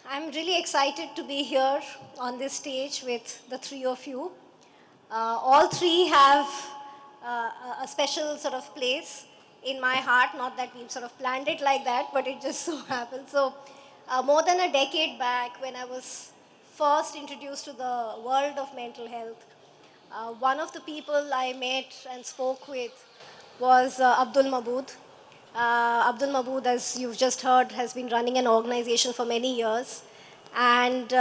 I'm really excited to be here on this stage with the three of you. All three have a special sort of place in my heart, not that we've sort of planned it like that, but it just so happened. So, more than a decade back, when I was first introduced to the world of mental health, one of the people I met and spoke with was Abdul Mabood. Abdul Mabood, as you've just heard, has been running an organization for many years. And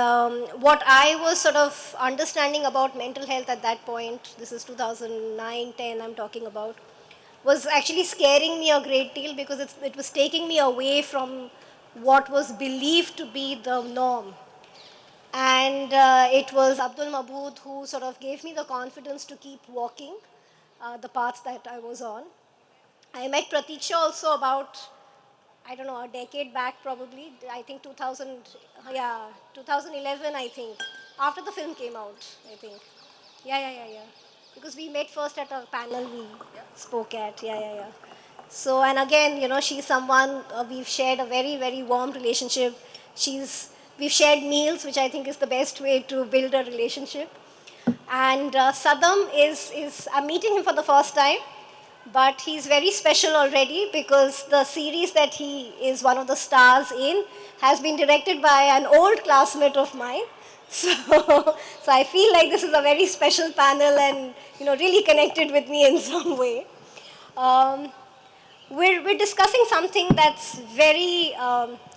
what I was sort of understanding about mental health at that point, this is 2009, 10, I'm talking about, was actually scaring me a great deal because it was taking me away from what was believed to be the norm. And it was Abdul Mabood who sort of gave me the confidence to keep walking the path that I was on. I met Prateeksha also about, I don't know, a decade back probably. I think 2000, yeah, 2011, I think. After the film came out, I think. Yeah. Because we met first at a panel we spoke at. Yeah. So, and again, she's someone we've shared a very, very warm relationship. We've shared meals, which I think is the best way to build a relationship. And Sadam I'm meeting him for the first time, but he's very special already because the series that he is one of the stars in has been directed by an old classmate of mine. So, so I feel like this is a very special panel and, really connected with me in some way. Um, we're discussing something that's very,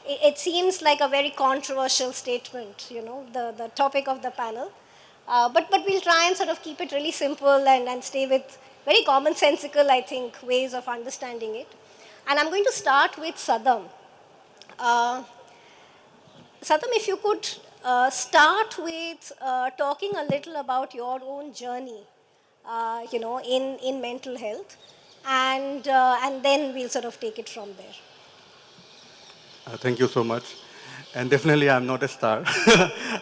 it seems like a very controversial statement, the topic of the panel. But we'll try and sort of keep it really simple and stay with very commonsensical, I think, ways of understanding it. And I'm going to start with Sadam. Uh, Sadam, if you could start with talking a little about your own journey, in mental health, and then we'll sort of take it from there. Thank you so much. And definitely, I'm not a star.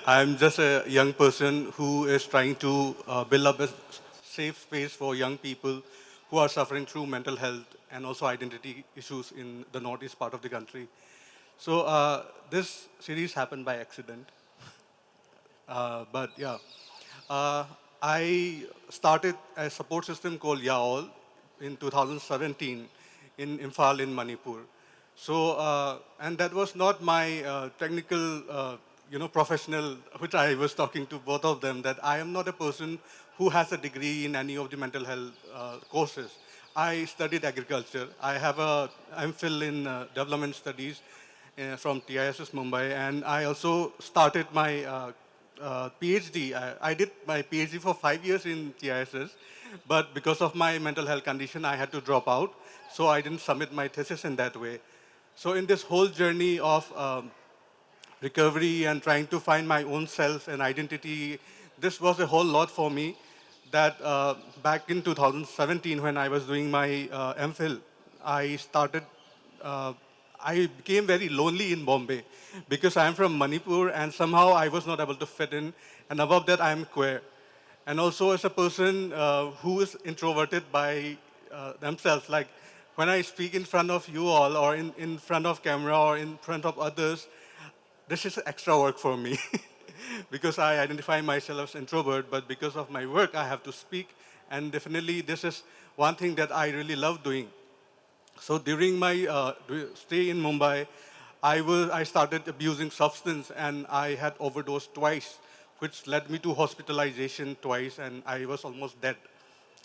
I'm just a young person who is trying to build up a safe space for young people who are suffering through mental health and also identity issues in the northeast part of the country. So this series happened by accident. But yeah, uh, I started a support system called Yaol in 2017 in Imphal in Manipur. So, and that was not my technical, professional, which I was talking to both of them, that I am not a person who has a degree in any of the mental health courses. I studied agriculture. I have a MPhil in development studies from TISS Mumbai, and I also started my PhD. I did my PhD for 5 years in TISS, but because of my mental health condition, I had to drop out. So I didn't submit my thesis in that way. So in this whole journey of recovery and trying to find my own self and identity, this was a whole lot for me. That back in 2017, when I was doing my MPhil, I started. Uh, I became very lonely in Bombay because I'm from Manipur and somehow I was not able to fit in. And above that, I'm queer. And also as a person who is introverted by themselves, like when I speak in front of you all or in front of camera or in front of others, this is extra work for me because I identify myself as introvert, but because of my work, I have to speak. And definitely this is one thing that I really love doing. So during my stay in Mumbai, I started abusing substance and I had overdosed twice, which led me to hospitalization twice and I was almost dead.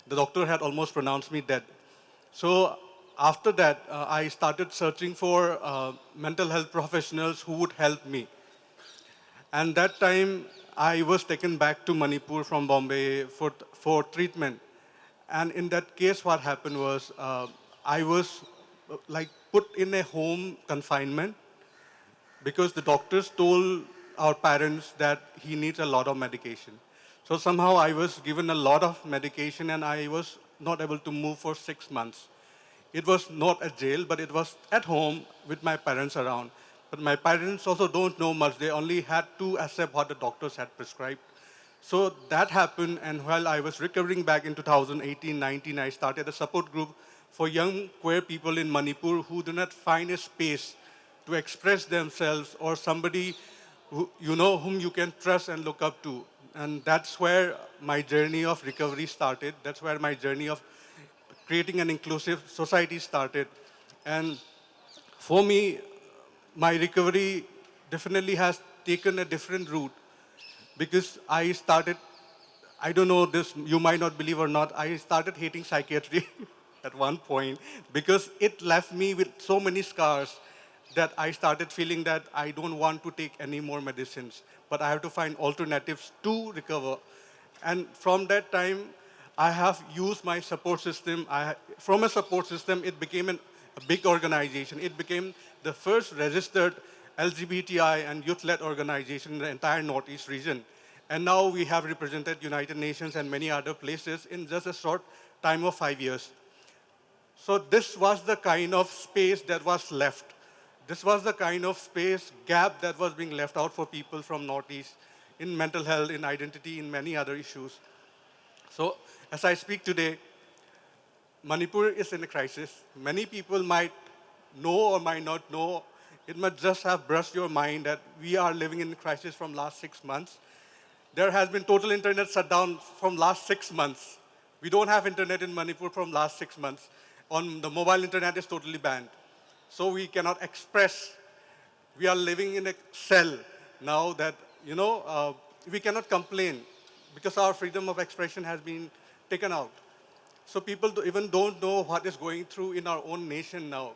The doctor had almost pronounced me dead. So after that, I started searching for mental health professionals who would help me. And that time, I was taken back to Manipur from Bombay for treatment. And in that case, what happened was I was like put in a home confinement because the doctors told our parents that he needs a lot of medication. So somehow I was given a lot of medication and I was not able to move for 6 months. It was not a jail, but it was at home with my parents around. But my parents also don't know much. They only had to accept what the doctors had prescribed. So that happened, and while I was recovering back in 2018-19, I started a support group for young queer people in Manipur who do not find a space to express themselves or somebody whom you can trust and look up to. And that's where my journey of recovery started. That's where my journey of creating an inclusive society started. And for me, my recovery definitely has taken a different route because I started, I don't know this, you might not believe or not, I started hating psychiatry at one point because it left me with so many scars that I started feeling that I don't want to take any more medicines, but I have to find alternatives to recover. And from that time, I have used my support system. From a support system, it became a big organization. It became the first registered LGBTI and youth-led organization in the entire Northeast region. And now we have represented United Nations and many other places in just a short time of 5 years. So this was the kind of space that was left. This was the kind of space gap that was being left out for people from Northeast in mental health, in identity, in many other issues. So as I speak today, Manipur is in a crisis. Many people might know or might not know. It might just have brushed your mind that we are living in a crisis from last 6 months. There has been total internet shutdown from last 6 months. We don't have internet in Manipur from last 6 months. On the mobile internet is totally banned. So we cannot express. We are living in a cell now that, we cannot complain because our freedom of expression has been taken out. So people even don't know what is going through in our own nation now.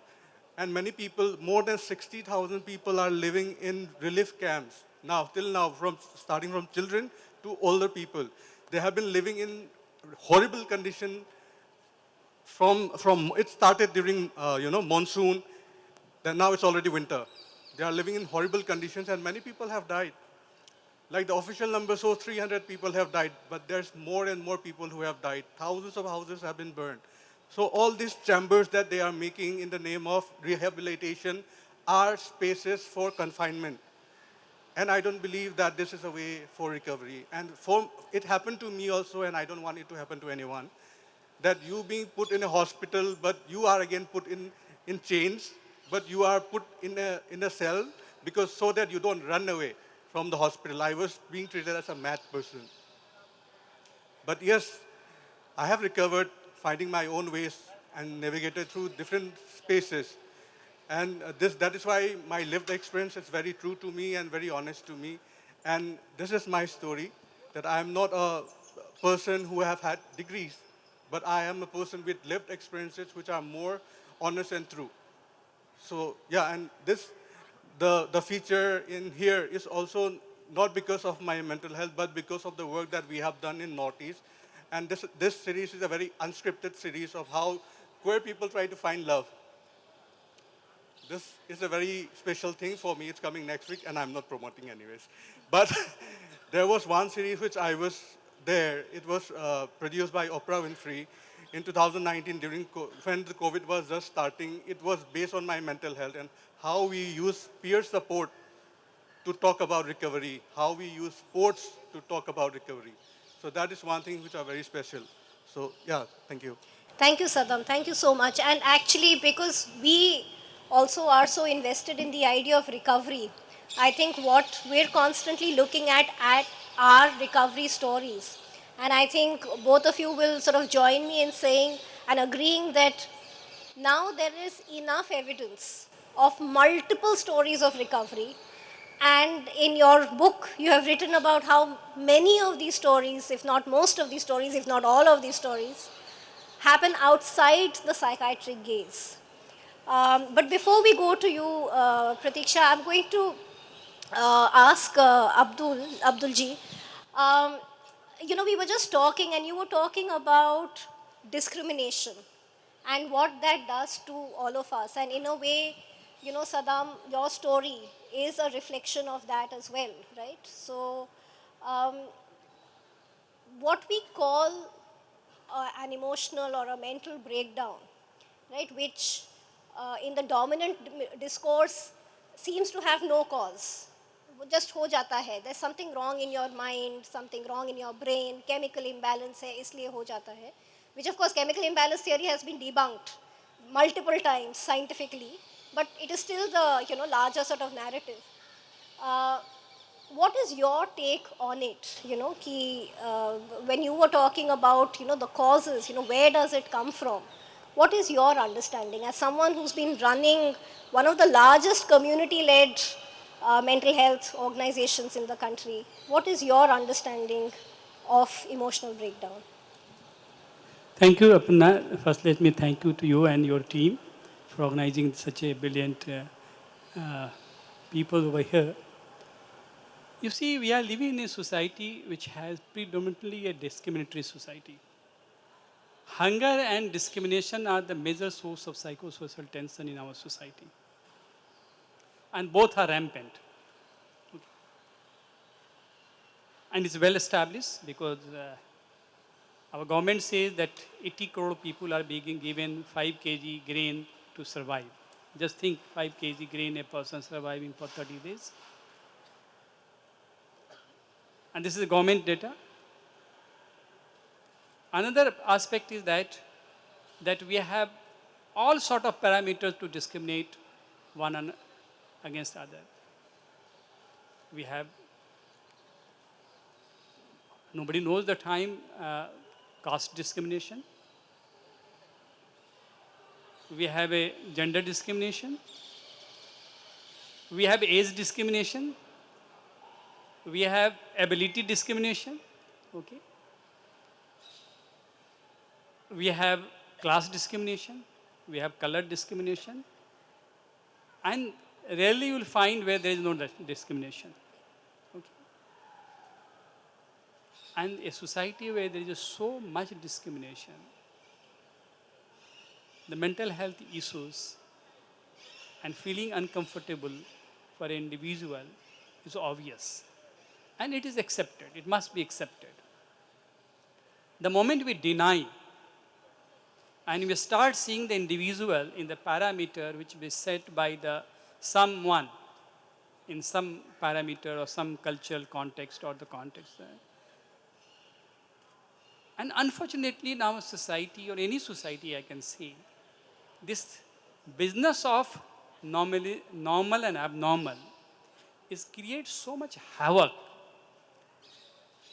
And many people, more than 60,000 people are living in relief camps now, till now, starting from children to older people. They have been living in horrible condition from it started during, monsoon, then now it's already winter. They are living in horrible conditions and many people have died. Like the official number shows 300 people have died, but there's more and more people who have died. Thousands of houses have been burned. So all these chambers that they are making in the name of rehabilitation are spaces for confinement. And I don't believe that this is a way for recovery. And it happened to me also, and I don't want it to happen to anyone, that you being put in a hospital, but you are again put in chains, but you are put in a cell because so that you don't run away from the hospital. I was being treated as a mad person. But yes, I have recovered, finding my own ways and navigated through different spaces. And that is why my lived experience is very true to me and very honest to me. And this is my story, that I am not a person who have had degrees, but I am a person with lived experiences which are more honest and true. So yeah, and the feature in here is also not because of my mental health, but because of the work that we have done in Northeast. And this series is a very unscripted series of how queer people try to find love. This is a very special thing for me. It's coming next week, and I'm not promoting anyways. But there was one series which I was there. It was produced by Oprah Winfrey in 2019 when the COVID was just starting. It was based on my mental health and how we use peer support to talk about recovery, how we use sports to talk about recovery. So that is one thing which are very special. So yeah, thank you. Thank you, Sadam. Thank you so much. And actually, because we also are so invested in the idea of recovery, I think what we're constantly looking at are recovery stories. And I think both of you will sort of join me in saying and agreeing that now there is enough evidence of multiple stories of recovery. And in your book, you have written about how many of these stories, if not most of these stories, if not all of these stories, happen outside the psychiatric gaze. But before we go to you, Prateeksha, I'm going to ask Abdul ji. Um, we were just talking, and you were talking about discrimination and what that does to all of us. And in a way, Sadam, your story is a reflection of that as well, right? So, um, what we call an emotional or a mental breakdown, right, which in the dominant discourse seems to have no cause. वो just हो जाता है. There's something wrong in your mind, something wrong in your brain, chemical imbalance है, इसलिए हो जाता है. Which of course chemical imbalance theory has been debunked multiple times scientifically, but it is still the larger sort of narrative. Uh, what is your take on it? When you were talking about, the causes, where does it come from? What is your understanding as someone who's been running one of the largest community-led mental health organizations in the country? What is your understanding of emotional breakdown? Thank you, Aparna. First, let me thank you to you and your team for organizing such a brilliant people over here. You see, we are living in a society which has predominantly a discriminatory society. Hunger and discrimination are the major source of psychosocial tension in our society. And both are rampant. Okay. And it's well established because our government says that 80 crore people are being given 5 kg grain to survive. Just think 5 kg grain a person surviving for 30 days. And this is government data. Another aspect is that we have all sort of parameters to discriminate one against other. We have, nobody knows the time, caste discrimination. We have a gender discrimination. We have age discrimination. We have ability discrimination. Okay. We have class discrimination. We have color discrimination. And rarely you will find where there is no discrimination. Okay. And a society where there is so much discrimination, the mental health issues and feeling uncomfortable for an individual is obvious. And it is accepted. It must be accepted. The moment we deny and we start seeing the individual in the parameter which is set by the someone in some parameter or some cultural context or the context. And unfortunately in our society or any society I can say, this business of normal and abnormal creates so much havoc.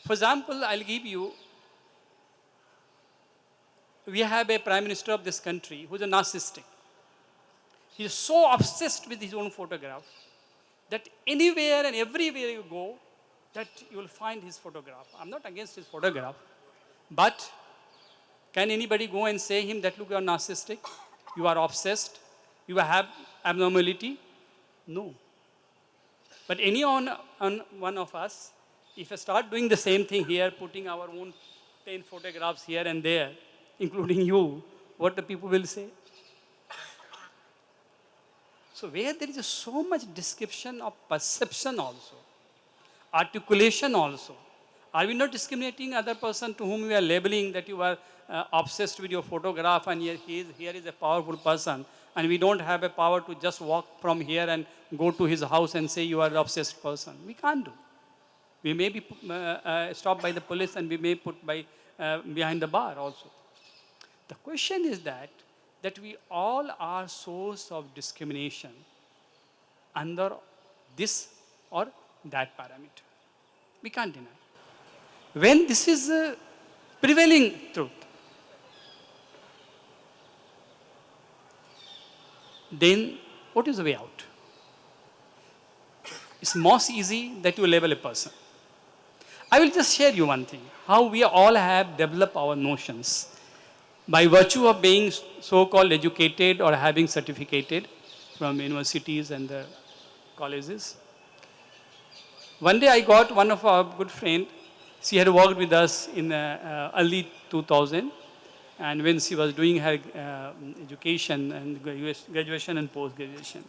For example, I'll give you, we have a prime minister of this country who's a narcissistic. He is so obsessed with his own photograph that anywhere and everywhere you go, that you will find his photograph. I'm not against his photograph, but can anybody go and say him that look, you are narcissistic, you are obsessed, you have abnormality? No. But any one of us, if I start doing the same thing here, putting our own 10 photographs here and there, including you, what the people will say? So where there is so much description of perception also, articulation also, are we not discriminating other person to whom we are labeling that you are obsessed with your photograph and here is a powerful person and we don't have a power to just walk from here and go to his house and say you are an obsessed person? We can't do. We may be stopped by the police and we may put behind the bar also. The question is that we all are source of discrimination under this or that parameter. We can't deny. When this is a prevailing truth, then what is the way out? It's most easy that you label a person. I will just share you one thing, how we all have developed our notions by virtue of being so-called educated or having certificated from universities and the colleges. One day I got one of our good friend. She had worked with us in early 2000, and when she was doing her education and graduation and post-graduation.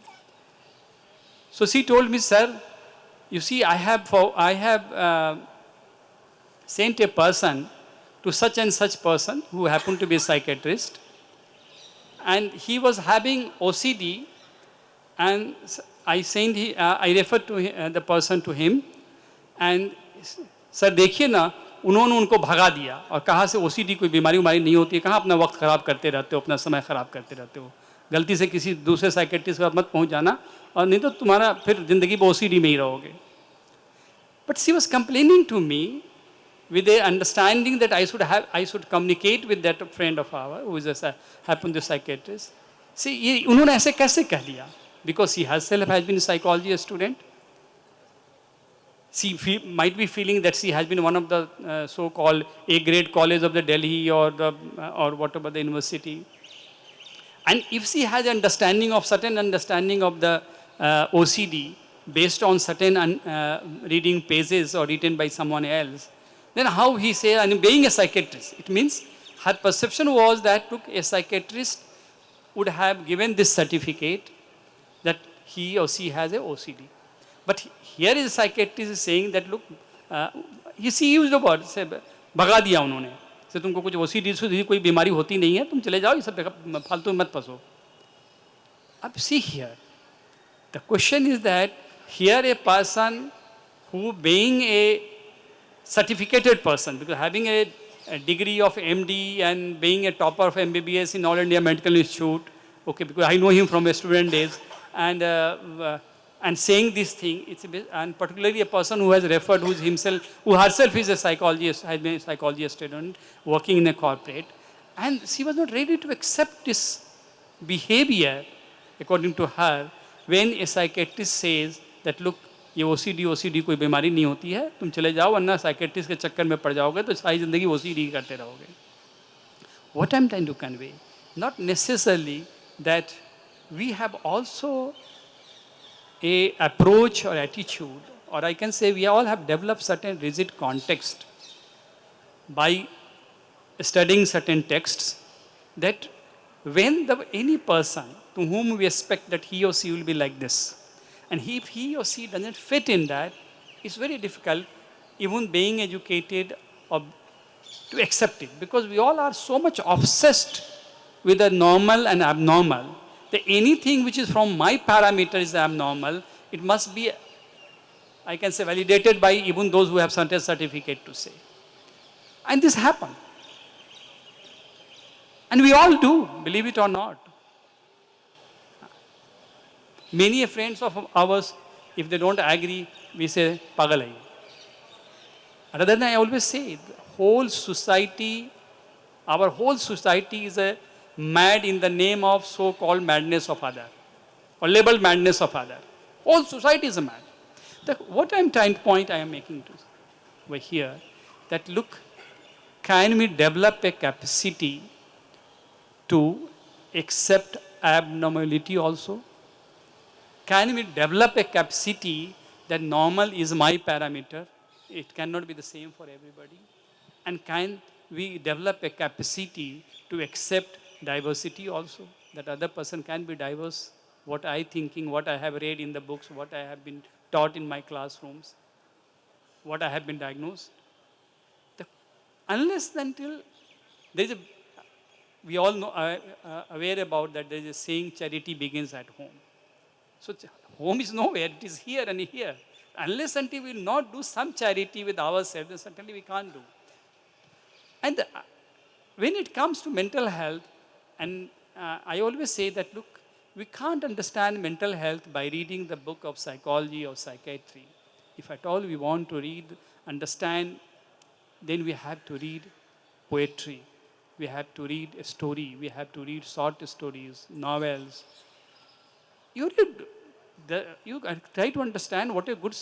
So she told me, sir, you see, I have sent a person to such and such person who happened to be a psychiatrist, and he was having OCD, and I referred to the person to him, and sir देखिए ना, उन्होंने उनको भगा दिया और कहा से OCD कोई बीमारी नहीं होती है, कहाँ अपना वक्त ख़राब करते रहते हो, अपना समय ख़राब करते रहते हो, गलती से किसी दूसरे साइकेट्रिस्ट के पास मत पहुँच जाना और नहीं तो तुम्हारा फिर ज़िंदगी में ओसीडी में ही रहोगे. But she was complaining to me with a understanding that I should communicate with that friend of ours who is happened to psychiatrist. See, उन्होंने ऐसे कैसे कह लिया? Because she herself has been a psychology student. She might be feeling that she has been one of the so-called A-grade college of the Delhi or or whatever the university. And if she has certain understanding of the OCD based on certain reading pages or written by someone else, then how he say, and being a psychiatrist, it means her perception was that look, a psychiatrist would have given this certificate that he or she has a OCD. But here is a psychiatrist is saying that look, he used the word, say, भगा दिया उन्होंने, से तुमको कुछ OCD से कोई बीमारी होती नहीं है, तुम चले जाओ, ये सब फालतू मत फंसो. अब see here, the question is that here a person who being a certificated person, because having a degree of MD and being a topper of MBBS in All India Medical Institute, okay, because I know him from my student days, and saying this thing, and particularly a person who has referred, who herself is a psychologist, has been a psychology student, working in a corporate, and she was not ready to accept this behavior, according to her, when a psychiatrist says that look, ये OCD कोई बीमारी नहीं होती है, तुम चले जाओ वरना साइकेट्रिस्ट के चक्कर में पड़ जाओगे तो सारी ज़िंदगी OCD करते रहोगे. What I'm trying to convey, not necessarily that we have also a approach or attitude, or I can say we all have developed certain rigid context by studying certain texts, that when any person to whom we expect that he or she will be like this, and if he or she doesn't fit in that, it's very difficult, even being educated, or to accept it. Because we all are so much obsessed with the normal and abnormal, that anything which is from my parameter is abnormal, it must be, I can say, validated by even those who have certain certificate to say. And this happened. And we all do, believe it or not. Many friends of ours, if they don't agree, we say, pagal hai. Rather than I always say, our whole society is mad in the name of so-called madness of other, or labeled madness of other. Whole society is mad. What I am making to over here, that look, can we develop a capacity to accept abnormality also? Can we develop a capacity that normal is my parameter? It cannot be the same for everybody. And can we develop a capacity to accept diversity also? That other person can be diverse. What I thinking, what I have read in the books, what I have been taught in my classrooms, what I have been diagnosed. Unless until there is we all know, aware about that there is a saying, charity begins at home. So home is nowhere, it is here and here. Unless until we will not do some charity with ourselves, then certainly we can't do. And when it comes to mental health, and I always say that, look, we can't understand mental health by reading the book of psychology or psychiatry. If at all we want to understand, then we have to read poetry. We have to read a story. We have to read short stories, novels. You try to understand what a good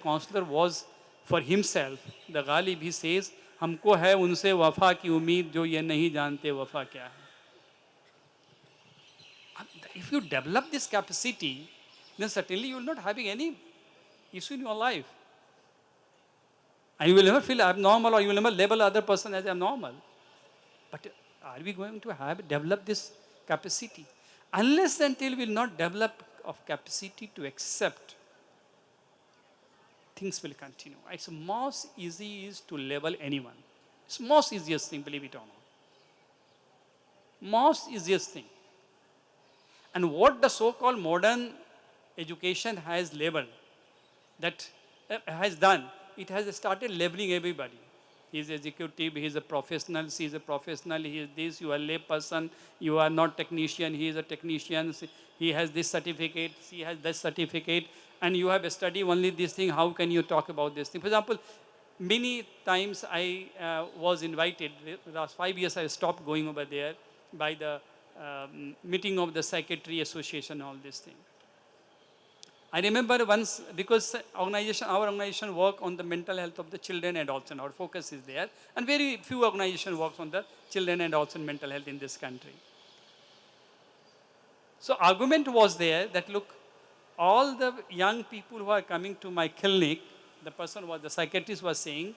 counselor was for himself. The Ghalib, he says, हमको है उनसे वफा की उम्मीद जो ये नहीं जानते वफा क्या है. If you develop this capacity, then certainly you will not having any issue in your life. And you will never feel abnormal, or you will never label other person as abnormal. But are we going to develop this capacity? Unless until we will not develop of capacity to accept, things will continue. It's most easy is to label anyone. It's most easiest thing, believe it or not. Most easiest thing. And what the so-called modern education has labeled, that has done, it has started labeling everybody. he is executive, he is a professional, she is a professional, he is this, you are a lay person, you are not technician, he is a technician, he has this certificate, she has this certificate, and you have studied only this thing, how can you talk about this thing? For example, many times I was invited, last 5 years I stopped going over there by the meeting of the Psychiatry Association, all this thing. I remember once, because our organization work on the mental health of the children and adults, and our focus is there, and very few organization works on the children and adults and mental health in this country. So argument was there that look, all the young people who are coming to my clinic, the psychiatrist was saying,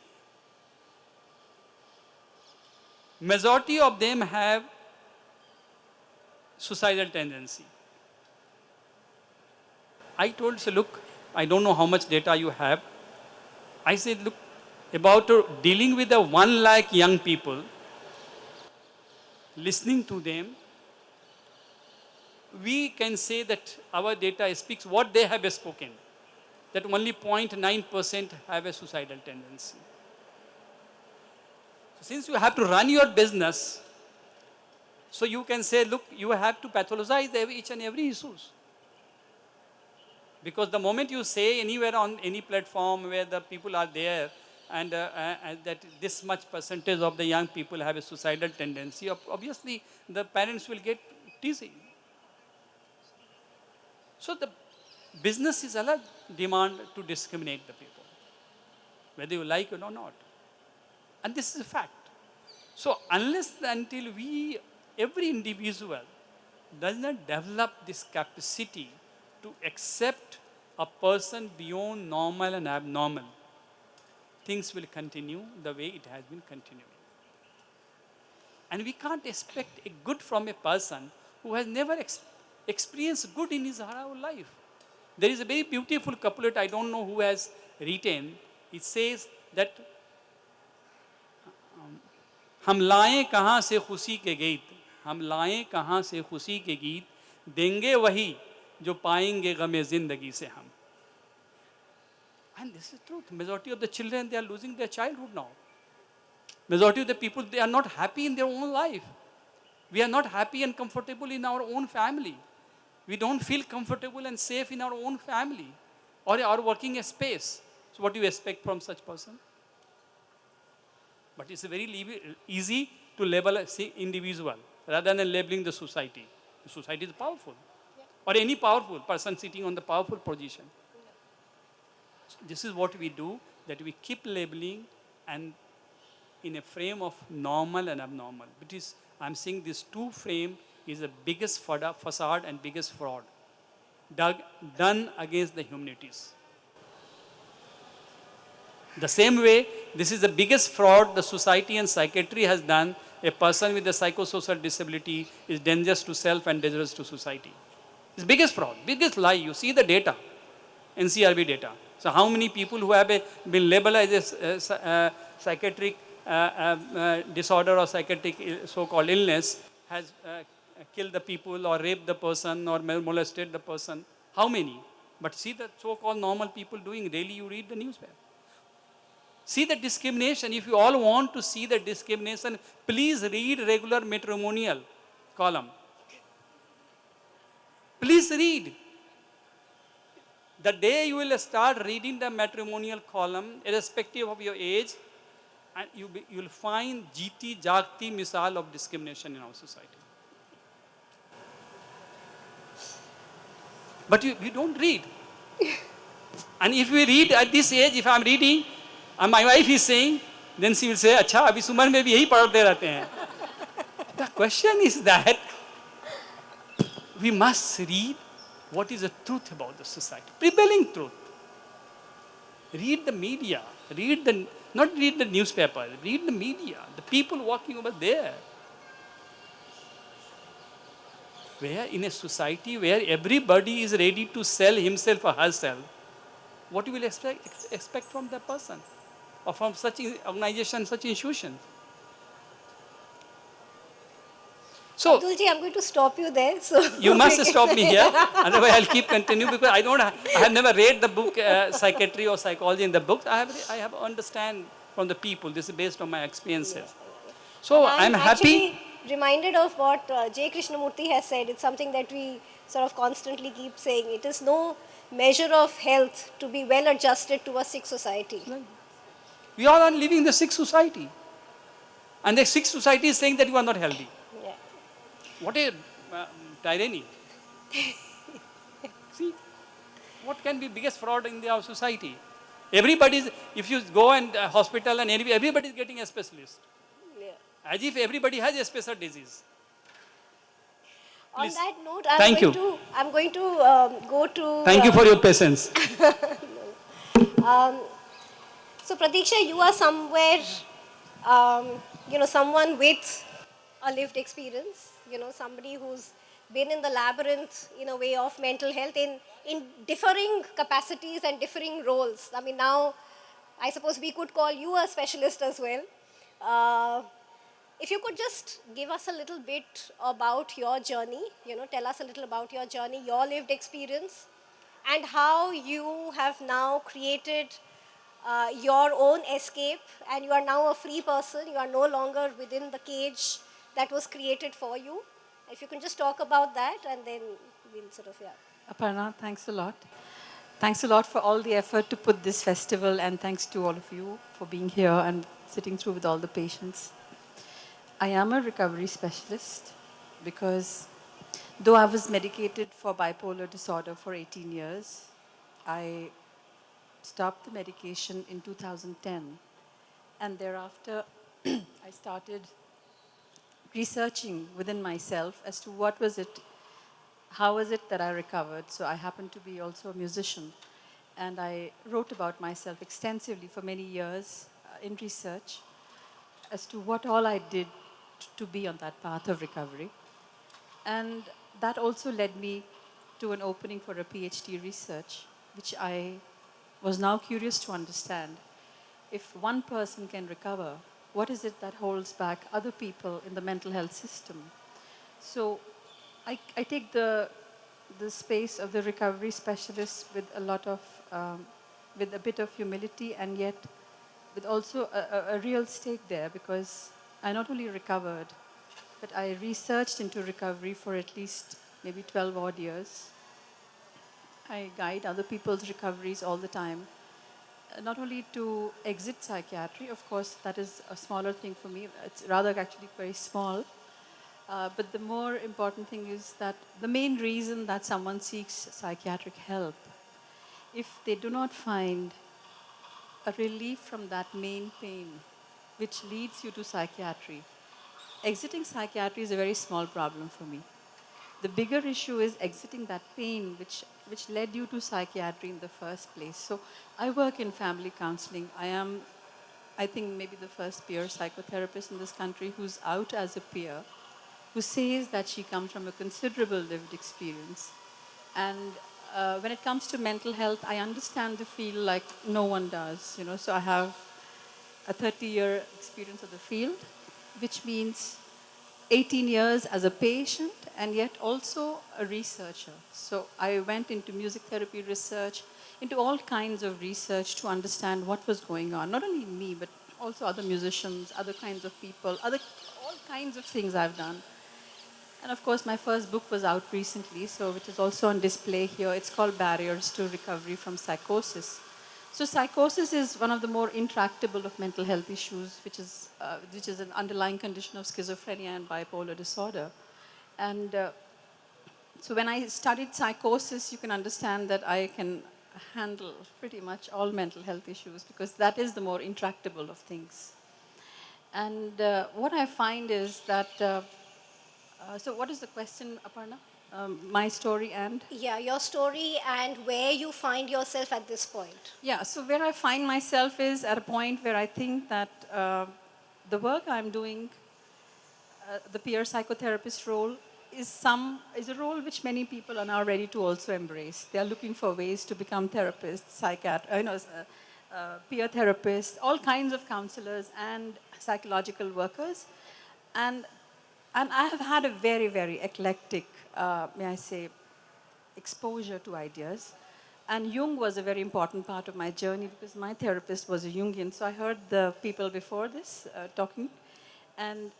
majority of them have suicidal tendency. I told, so look, I don't know how much data you have. I said, look, about dealing with the 1 lakh young people, listening to them, we can say that our data speaks what they have spoken, that only 0.9% have a suicidal tendency. So since you have to run your business, so you can say, look, you have to pathologize each and every issues. Because the moment you say anywhere on any platform where the people are there and that this much percentage of the young people have a suicidal tendency, obviously the parents will get teasing. So the business is a demand to discriminate the people, whether you like it or not. And this is a fact. So unless until every individual does not develop this capacity to accept a person beyond normal and abnormal, things will continue the way it has been continuing. And we can't expect a good from a person who has never experienced good in his or her life. There is a very beautiful couplet, I don't know who has written. It says that हम लाएं कहाँ से खुशी के गीत, हम लाएं कहाँ से खुशी के गीत, देंगे वही जो पाएंगे गमे जिंदगी से हम. And this is truth. Majority of the children, they are losing their childhood now. Majority of the people, they are not happy in their own life. We are not happy and comfortable in our own family. We don't feel comfortable and safe in our own family or our working space. So what do you expect from such person? But it's very easy to label an individual rather than labeling the society. The society is powerful. Yeah. Or any powerful person sitting on the powerful position. Yeah. So this is what we do, that we keep labeling and in a frame of normal and abnormal. Because I'm saying this two frame is the biggest facade and biggest fraud done against the humanities. The same way, this is the biggest fraud the society and psychiatry has done. A person with a psychosocial disability is dangerous to self and dangerous to society. It's biggest fraud, biggest lie. You see the data, NCRB data. So how many people who have been labeled as a psychiatric disorder or psychiatric so-called illness has killed the people or raped the person or molested the person? How many? But see the so-called normal people doing. Daily you read the newspaper. See the discrimination. If you all want to see the discrimination, please read regular matrimonial column. Please read. The day you will start reading the matrimonial column, irrespective of your age, and you will find Jiti Jagti misal of discrimination in our society. But you don't read. And if we read at this age, if I am reading, and my wife is saying, then she will say, अच्छा अभी सुमन में भी यही पढ़ते रहते हैं. The question is that we must read what is the truth about the society, prevailing truth. Read the media, not read the newspaper, read the media, the people walking over there. Where in a society where everybody is ready to sell himself or herself, what you will expect from that person or from such organization, such institutions? So, Abdulji, I'm going to stop you there. So you must stop me here, otherwise I'll keep continuing because I have never read the book Psychiatry or Psychology in the books. I have understand from the people. This is based on my experiences. And So I'm I'm happy. actually reminded of what J. Krishnamurti has said. It's something that we sort of constantly keep saying. It is no measure of health to be well adjusted to a sick society. We all are living in the sick society. And the sick society is saying that you are not healthy. Yeah. What a tyranny. See, what can be biggest fraud in our society? Everybody's, if you go and hospital and everybody is getting a specialist. Yeah. As if everybody has a special disease. On Please. that note, Thank you. I'm going to go to. Thank you for your patience. So Prateeksha, you are somewhere, someone with a lived experience. Somebody who's been in the labyrinth in a way of mental health in differing capacities and differing roles. I mean, now I suppose we could call you a specialist as well. If you could just give us a little bit about your journey, tell us a little about your journey, your lived experience, and how you have now created your own escape, and you are now a free person. You are no longer within the cage that was created for you. If you can just talk about that, and then we'll sort of, yeah. Aparna, thanks a lot. Thanks a lot for all the effort to put this festival, and thanks to all of you for being here and sitting through with all the patients. I am a recovery specialist because though I was medicated for bipolar disorder for 18 years, I stopped the medication in 2010. And thereafter, I started researching within myself as to what was it, how was it that I recovered. So I happen to be also a musician. And I wrote about myself extensively for many years in research as to what all I did to be on that path of recovery. And that also led me to an opening for a PhD research, which I was now curious to understand. If one person can recover, what is it that holds back other people in the mental health system? So I take the space of the recovery specialist with a lot of, with a bit of humility, and yet with also a real stake there, because I not only recovered, but I researched into recovery for at least maybe 12 odd years. I guide other people's recoveries all the time. Not only to exit psychiatry, of course, that is a smaller thing for me. It's rather actually very small. But the more important thing is that the main reason that someone seeks psychiatric help, if they do not find a relief from that main pain, which leads you to psychiatry, exiting psychiatry is a very small problem for me. The bigger issue is exiting that pain which led you to psychiatry in the first place. So I work in family counseling. I am, I think, maybe the first peer psychotherapist in this country who's out as a peer, who says that she comes from a considerable lived experience. And when it comes to mental health, I understand the field like no one does. So I have a 30-year experience of the field, which means 18 years as a patient and yet also a researcher. So I went into music therapy research, into all kinds of research to understand what was going on. Not only me, but also other musicians, other kinds of people, all kinds of things I've done. And of course, my first book was out recently, so it is also on display here. It's called Barriers to Recovery from Psychosis. So psychosis is one of the more intractable of mental health issues, which is an underlying condition of schizophrenia and bipolar disorder. And so when I studied psychosis, you can understand that I can handle pretty much all mental health issues, because that is the more intractable of things. And what I find is that, so what is the question, Aparna? My story and? Yeah, your story and where you find yourself at this point. Yeah, so where I find myself is at a point where I think that the work I'm doing, the peer psychotherapist role, is a role which many people are now ready to also embrace. They are looking for ways to become therapists, peer therapists, all kinds of counselors and psychological workers. And I have had a very, very eclectic, may I say, exposure to ideas. And Jung was a very important part of my journey because my therapist was a Jungian. So I heard the people before this talking. And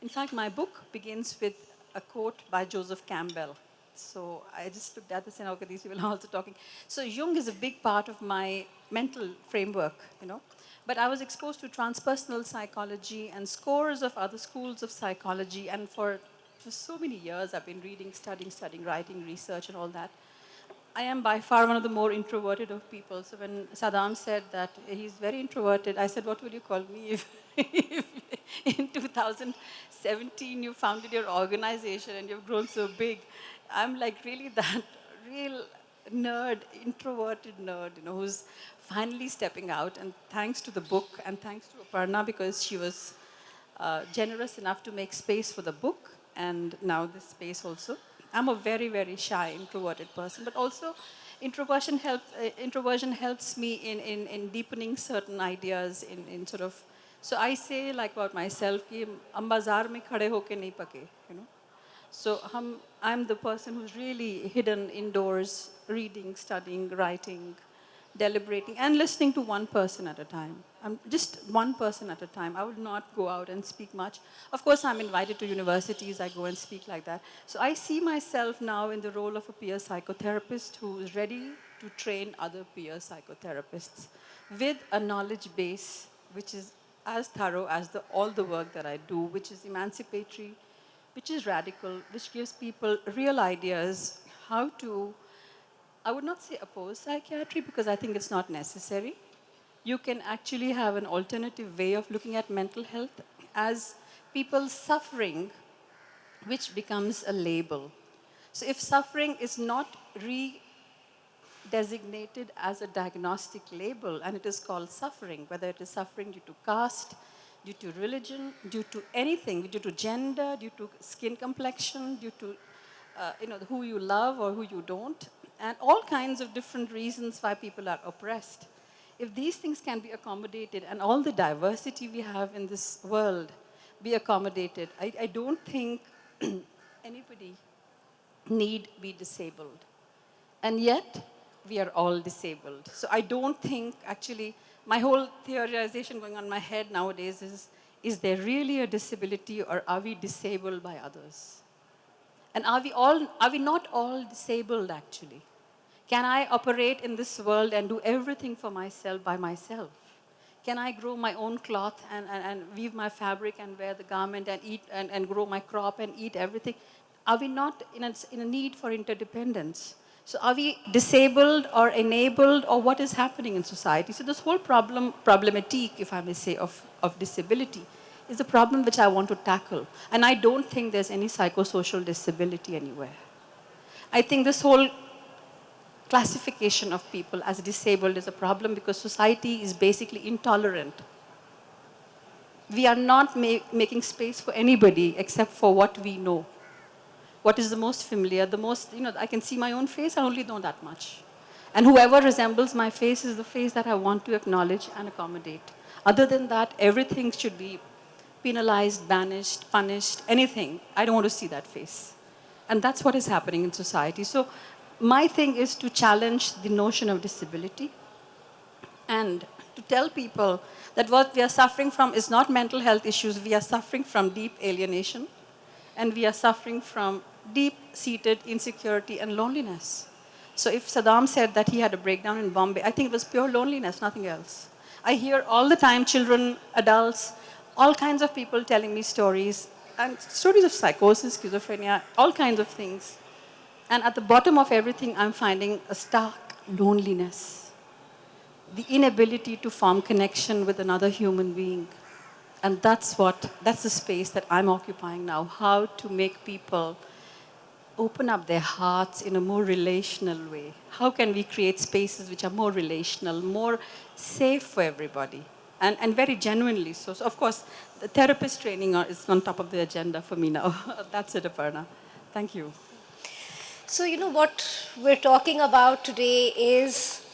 in fact, my book begins with a quote by Joseph Campbell. So I just looked at this and, okay, these people are also talking. So Jung is a big part of my mental framework, you know. But I was exposed to transpersonal psychology and scores of other schools of psychology. And for so many years, I've been reading, studying, writing, research, and all that. I am by far one of the more introverted of people. So when Sadam said that he's very introverted, I said, what would you call me if in 2017 you founded your organization and you've grown so big? I'm like really that real nerd, introverted nerd, you know, who's finally stepping out. And thanks to the book and thanks to Aparna because she was generous enough to make space for the book and now this space also. I'm a very, very shy, introverted person, but also introversion helps me in deepening certain ideas, in sort of, so I say like about myself, कि हम बाजार में खड़े होके नहीं पके, you know. So I'm the person who's really hidden indoors, reading, studying, writing, deliberating, and listening to one person at a time. I'm just one person at a time. I would not go out and speak much. Of course, I'm invited to universities. I go and speak like that. So I see myself now in the role of a peer psychotherapist who is ready to train other peer psychotherapists with a knowledge base which is as thorough as all the work that I do, which is emancipatory, which is radical, which gives people real ideas how to, I would not say oppose psychiatry because I think it's not necessary. You can actually have an alternative way of looking at mental health as people suffering, which becomes a label. So if suffering is not designated as a diagnostic label and it is called suffering, whether it is suffering due to caste, due to religion, due to anything, due to gender, due to skin complexion, due to who you love or who you don't, and all kinds of different reasons why people are oppressed. If these things can be accommodated and all the diversity we have in this world be accommodated, I don't think anybody need be disabled. And yet, we are all disabled. So I don't think, actually, my whole theorization going on in my head nowadays is there really a disability or are we disabled by others? And are we not all disabled actually? Can I operate in this world and do everything for myself by myself? Can I grow my own cloth and weave my fabric and wear the garment and eat and grow my crop and eat everything? Are we not in a need for interdependence? So are we disabled or enabled or what is happening in society? So this whole problematique, if I may say, of disability is a problem which I want to tackle. And I don't think there's any psychosocial disability anywhere. I think this whole classification of people as disabled is a problem because society is basically intolerant. We are not making space for anybody except for what we know. What is the most familiar, the most, I can see my own face, I only know that much. And whoever resembles my face is the face that I want to acknowledge and accommodate. Other than that, everything should be penalized, banished, punished, anything. I don't want to see that face. And that's what is happening in society. So my thing is to challenge the notion of disability and to tell people that what we are suffering from is not mental health issues. We are suffering from deep alienation and we are suffering from deep-seated insecurity and loneliness. So if Sadam said that he had a breakdown in Bombay, I think it was pure loneliness, nothing else. I hear all the time children, adults, all kinds of people telling me stories, and stories of psychosis, schizophrenia, all kinds of things. And at the bottom of everything, I'm finding a stark loneliness. The inability to form connection with another human being. And that's the space that I'm occupying now. How to make people open up their hearts in a more relational way. How can we create spaces which are more relational, more safe for everybody? And very genuinely so. So of course, the therapist training is on top of the agenda for me now. That's it, Aparna. Thank you. So, what we're talking about today is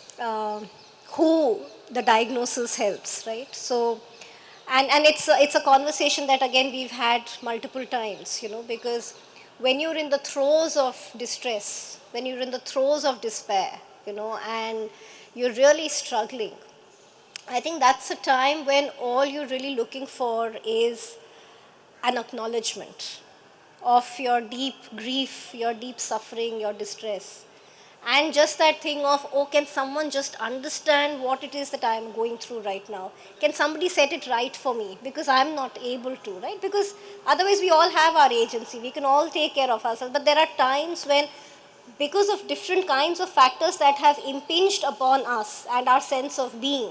who the diagnosis helps, right? So, and it's a conversation that, again, we've had multiple times, because when you're in the throes of distress, when you're in the throes of despair, and you're really struggling, I think that's a time when all you're really looking for is an acknowledgement of your deep grief, your deep suffering, your distress. And just that thing of, oh, can someone just understand what it is that I'm going through right now? Can somebody set it right for me? Because I'm not able to, right? Because otherwise, we all have our agency. We can all take care of ourselves. But there are times when, because of different kinds of factors that have impinged upon us and our sense of being,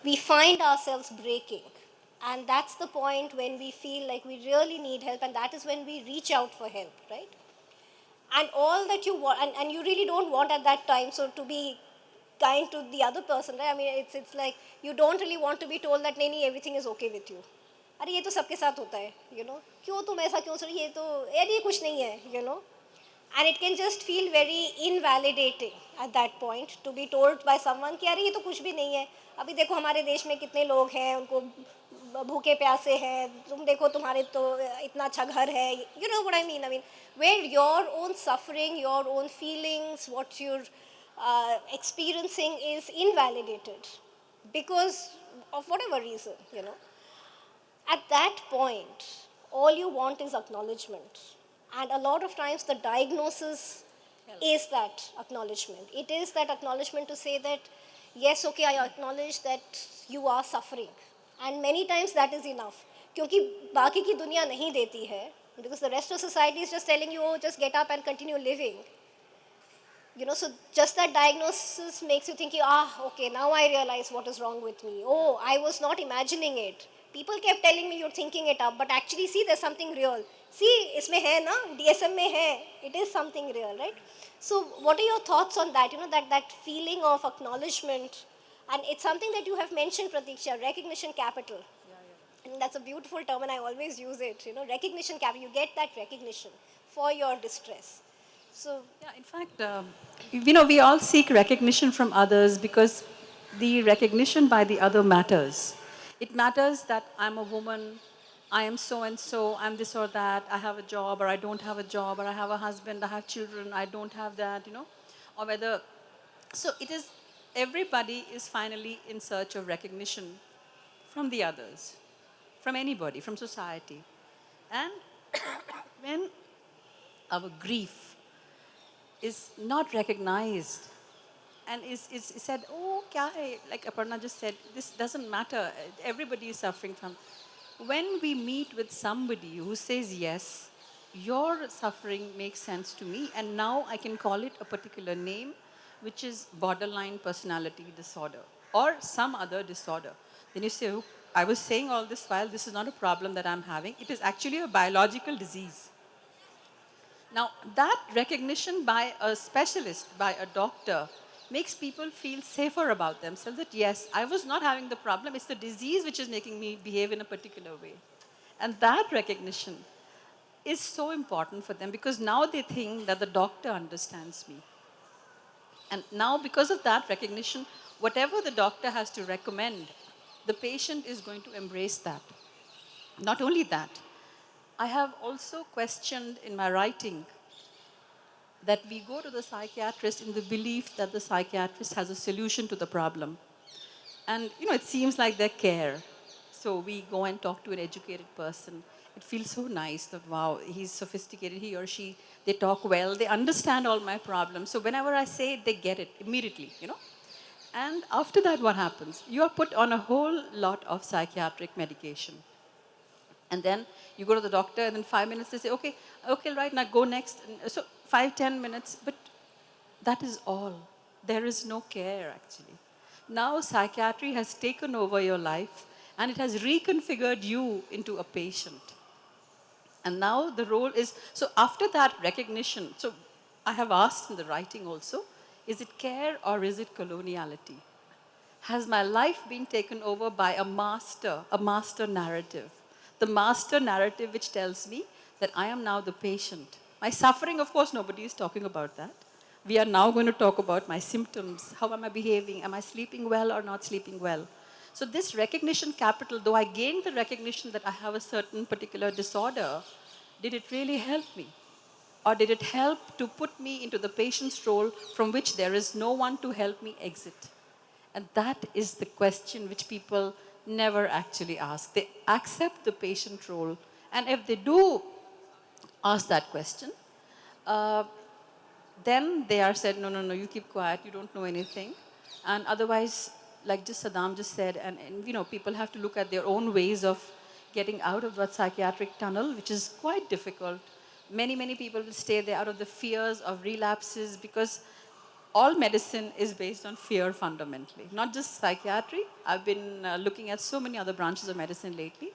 we find ourselves breaking. And that's the point when we feel like we really need help, and that is when we reach out for help, right? And all that you want, and you really don't want at that time, so to be kind to the other person, right? I mean, it's like you don't really want to be told that, nahi, everything is okay with you. अरे ये तो सबके साथ होता है, क्यों तुम ऐसा क्यों सोच रही, ये तो यार ये कुछ नहीं है. And it can just feel very invalidating at that point to be told by someone कि अरे ये तो कुछ भी नहीं है, अभी देखो हमारे देश में कितने लोग हैं, उनको भूखे प्यासे हैं, तुम देखो तुम्हारे तो इतना अच्छा घर है. You know what I mean? I mean, where your own suffering, your own feelings, what you're experiencing is invalidated because of whatever reason. At that point, all you want is acknowledgement. And a lot of times the diagnosis is that acknowledgement. It is that acknowledgement to say that, yes, okay, I acknowledge that you are suffering. And many times that is enough. क्योंकि बाकी की दुनिया नहीं देती है, because the rest of society is just telling you, oh, just get up and continue living. So just that diagnosis makes you think, okay, now I realize what is wrong with me. Oh, I was not imagining it. People kept telling me you're thinking it up, but actually, see, there's something real. See, इसमें है ना, DSM में है. It is something real, right? So what are your thoughts on that? That feeling of acknowledgement, and it's something that you have mentioned, Prateeksha, recognition capital. And that's a beautiful term, and I always use it. Recognition capital. You get that recognition for your distress. So yeah, in fact, we all seek recognition from others because the recognition by the other matters. It matters that I'm a woman, I am so and so, I'm this or that, I have a job or I don't have a job, or I have a husband, I have children, I don't have that, or whether. So it is, everybody is finally in search of recognition from the others, from anybody, from society. And when our grief is not recognized and is said, oh, kya hai? Like Aparna just said, this doesn't matter. Everybody is suffering from. When we meet with somebody who says, yes, your suffering makes sense to me, and now I can call it a particular name, which is borderline personality disorder or some other disorder, then you say, oh, I was saying all this while, this is not a problem that I'm having. It is actually a biological disease. Now, that recognition by a specialist, by a doctor, makes people feel safer about themselves, that yes, I was not having the problem, it's the disease which is making me behave in a particular way. And that recognition is so important for them because now they think that the doctor understands me. And now, because of that recognition, whatever the doctor has to recommend, the patient is going to embrace that. Not only that, I have also questioned in my writing that we go to the psychiatrist in the belief that the psychiatrist has a solution to the problem. And, it seems like they care. So we go and talk to an educated person. It feels so nice that, wow, he's sophisticated, he or she, they talk well, they understand all my problems. So whenever I say it, they get it immediately, And after that, what happens? You are put on a whole lot of psychiatric medication. And then you go to the doctor, and then 5 minutes they say, okay, right, now go next. So 5-10 minutes, but that is all. There is no care, actually. Now psychiatry has taken over your life, and it has reconfigured you into a patient. And now the role is, so after that recognition, so I have asked in the writing also, is it care or is it coloniality? Has my life been taken over by a master narrative? The master narrative which tells me that I am now the patient. My suffering, of course, nobody is talking about that. We are now going to talk about my symptoms. How am I behaving? Am I sleeping well or not sleeping well? So this recognition capital, though I gained the recognition that I have a certain particular disorder, did it really help me? Or did it help to put me into the patient's role from which there is no one to help me exit? And that is the question which people never actually ask. They accept the patient role. And if they do ask that question, uh, then they are said, no, no, no, you keep quiet, you don't know anything. And otherwise, like just Sadam just said, and you know, people have to look at their own ways of getting out of that psychiatric tunnel, which is quite difficult. Many, many people will stay there out of the fears of relapses, because all medicine is based on fear fundamentally, not just psychiatry. I've been looking at so many other branches of medicine lately.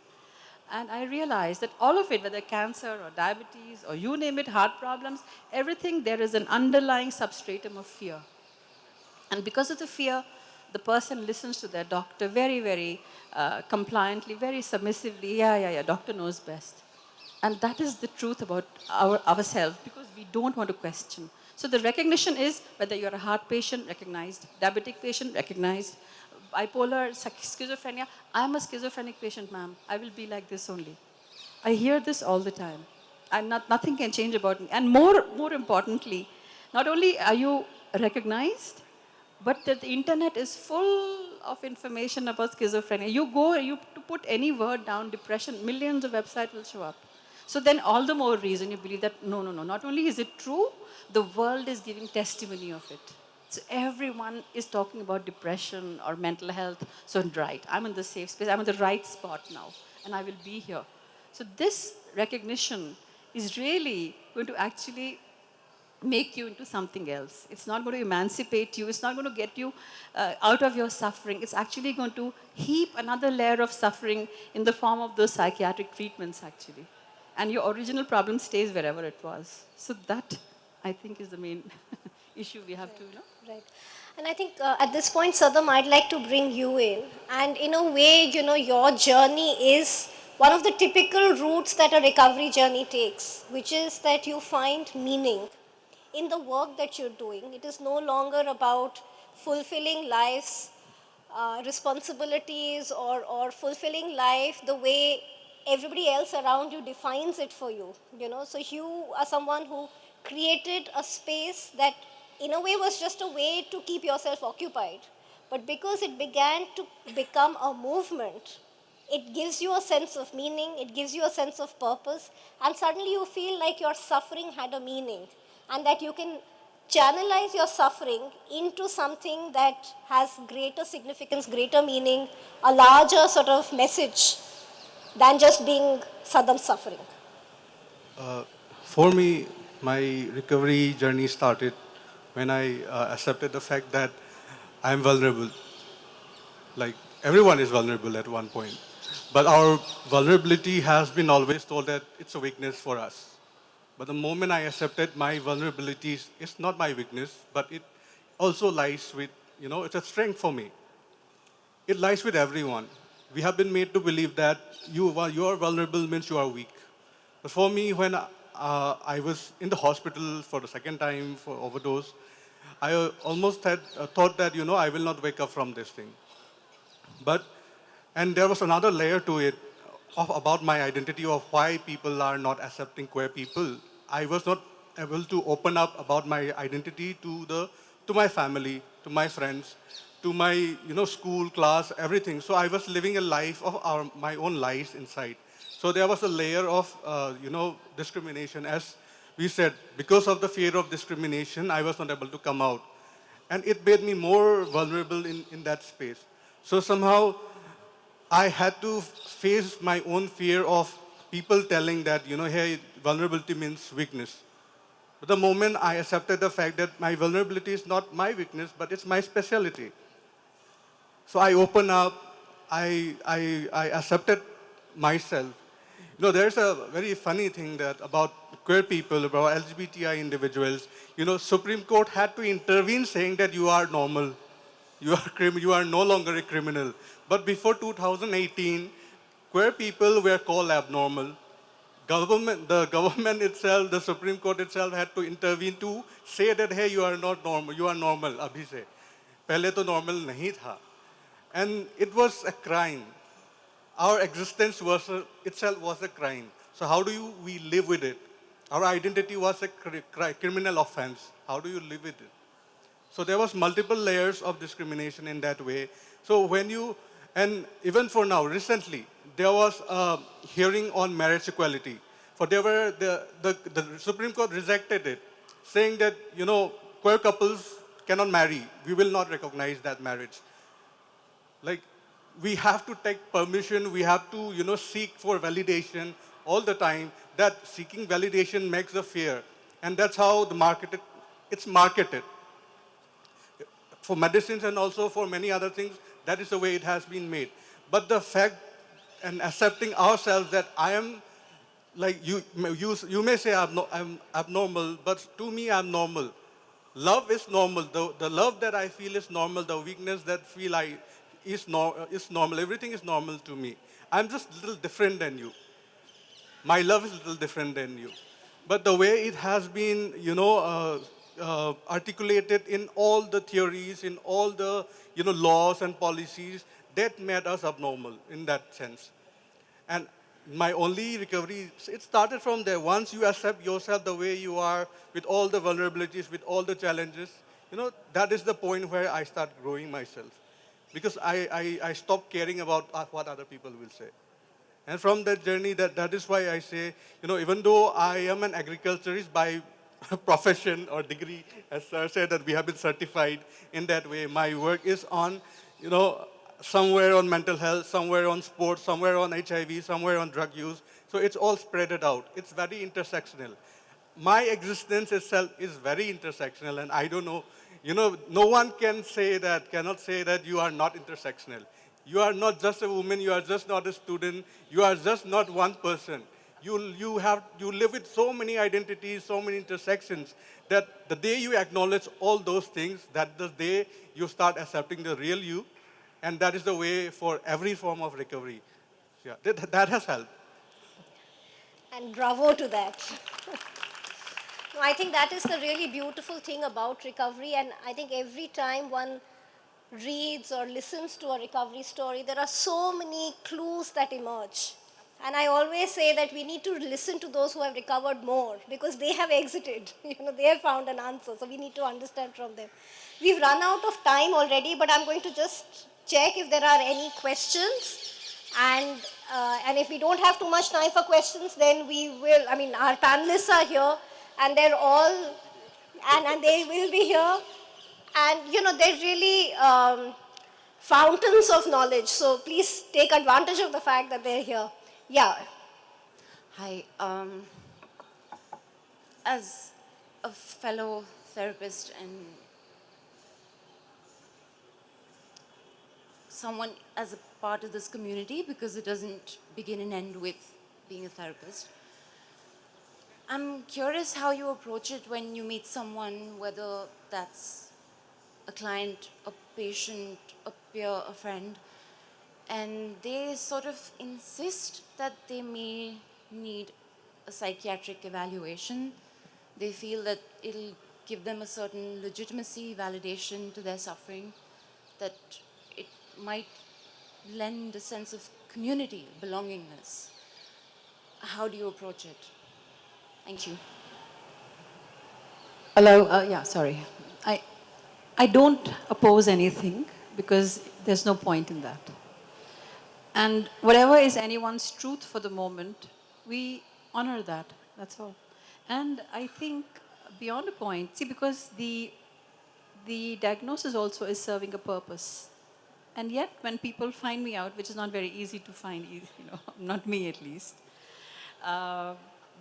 And I realized that all of it, whether cancer or diabetes or you name it, heart problems, everything, there is an underlying substratum of fear. And because of the fear, the person listens to their doctor very, very compliantly, very submissively. Yeah, yeah, yeah, doctor knows best. And that is the truth about ourselves, because we don't want to question. So the recognition is whether you're a heart patient, recognized, diabetic patient, recognized, bipolar, schizophrenia. I'm a schizophrenic patient, ma'am. I will be like this only. I hear this all the time. And nothing can change about me. And more importantly, not only are you recognized, but that the internet is full of information about schizophrenia. You to put any word down, depression, millions of websites will show up. So then all the more reason you believe that, no, no, no, not only is it true, the world is giving testimony of it. So everyone is talking about depression or mental health. So right, I'm in the safe space, I'm in the right spot now, and I will be here. So this recognition is really going to actually make you into something else. It's not going to emancipate you. It's not going to get you out of your suffering. It's actually going to heap another layer of suffering in the form of those psychiatric treatments, actually. And your original problem stays wherever it was. So that, I think, is the main issue we have to, you know. Right. And I think at this point, Sadam, I'd like to bring you in. And in a way, you know, your journey is one of the typical routes that a recovery journey takes, which is that you find meaning in the work that you're doing. It is no longer about fulfilling life's responsibilities or fulfilling life the way everybody else around you defines it for you. You know, so you are someone who created a space that in a way was just a way to keep yourself occupied. But because it began to become a movement, it gives you a sense of meaning, it gives you a sense of purpose, and suddenly you feel like your suffering had a meaning, and that you can channelize your suffering into something that has greater significance, greater meaning, a larger sort of message than just being Sadam's suffering. For me, my recovery journey started when I accepted the fact that I am vulnerable. Like everyone is vulnerable at one point. But our vulnerability has been always told that it's a weakness for us. But the moment I accepted my vulnerabilities, it's not my weakness, but it also lies with, you know, it's a strength for me. It lies with everyone. We have been made to believe that you are vulnerable means you are weak. But for me, when I was in the hospital for the second time for overdose, I almost had thought that, you know, I will not wake up from this thing. But, and there was another layer to it about my identity of why people are not accepting queer people. I was not able to open up about my identity to my family, to my friends, to my, you know, school, class, everything. So I was living a life of my own lies inside. So there was a layer of, you know, discrimination. As we said, because of the fear of discrimination, I was not able to come out. And it made me more vulnerable in that space. So somehow I had to face my own fear of people telling that, you know, hey, vulnerability means weakness. But the moment I accepted the fact that my vulnerability is not my weakness, but it's my specialty. So I opened up, I accepted myself. You know, there's a very funny thing that about queer people, about LGBTI individuals. You know, Supreme Court had to intervene saying that you are normal. You are no longer a criminal. But before 2018, queer people were called abnormal. The government itself, the Supreme Court itself had to intervene to say that, hey, you are not normal, you are normal, abhi se. पहले तो normal नहीं था. And it was a crime. Our existence itself was a crime. So how do we live with it? Our identity was a criminal offense. How do you live with it? So there was multiple layers of discrimination in that way. So when you, and even for now, recently, there was a hearing on marriage equality. For there were, the Supreme Court rejected it, saying that, queer couples cannot marry. We will not recognize that marriage. Like, we have to take permission, we have to, seek for validation all the time. That seeking validation makes a fear. And that's how it's marketed for medicines and also for many other things. That is the way it has been made. But the fact and accepting ourselves that I am, like you may say I'm abnormal, but to me I'm normal. Love is normal. The love that I feel is normal. The weakness that feel I is normal. Everything is normal to me. I'm just a little different than you. My love is a little different than you. But the way it has been, articulated in all the theories, in all the, laws and policies, that made us abnormal in that sense. And my only recovery, it started from there. Once you accept yourself the way you are, with all the vulnerabilities, with all the challenges, that is the point where I start growing myself. Because I stopped caring about what other people will say. And from that journey, that is why I say, even though I am an agriculturist by profession or degree, as Sir said, that we have been certified in that way, my work is on, somewhere on mental health, somewhere on sports, somewhere on HIV, somewhere on drug use. So it's all spreaded out. It's very intersectional. My existence itself is very intersectional, and I don't know, no one cannot say that you are not intersectional. You are not just a woman, you are just not a student, you are just not one person. You live with so many identities, so many intersections, that the day you acknowledge all those things, that the day you start accepting the real you, and that is the way for every form of recovery. Yeah, that has helped. And bravo to that. No, I think that is the really beautiful thing about recovery, and I think every time one reads or listens to a recovery story, there are so many clues that emerge. And I always say that we need to listen to those who have recovered more because they have exited. They have found an answer. So we need to understand from them. We've run out of time already, but I'm going to just check if there are any questions. And if we don't have too much time for questions, then we will. I mean, our panelists are here, and they're all, and they will be here. And they're really fountains of knowledge. So please take advantage of the fact that they're here. Yeah. Hi. As a fellow therapist and someone as a part of this community, because it doesn't begin and end with being a therapist, I'm curious how you approach it when you meet someone, whether that's a client, a patient, a peer, a friend, and they sort of insist that they may need a psychiatric evaluation. They feel that it'll give them a certain legitimacy, validation to their suffering, that it might lend a sense of community, belongingness. How do you approach it? Thank you. Hello, yeah, sorry. I don't oppose anything because there's no point in that. And whatever is anyone's truth for the moment, we honor that, that's all. And I think beyond a point, see, because the diagnosis also is serving a purpose. And yet, when people find me out, which is not very easy to find, not me at least,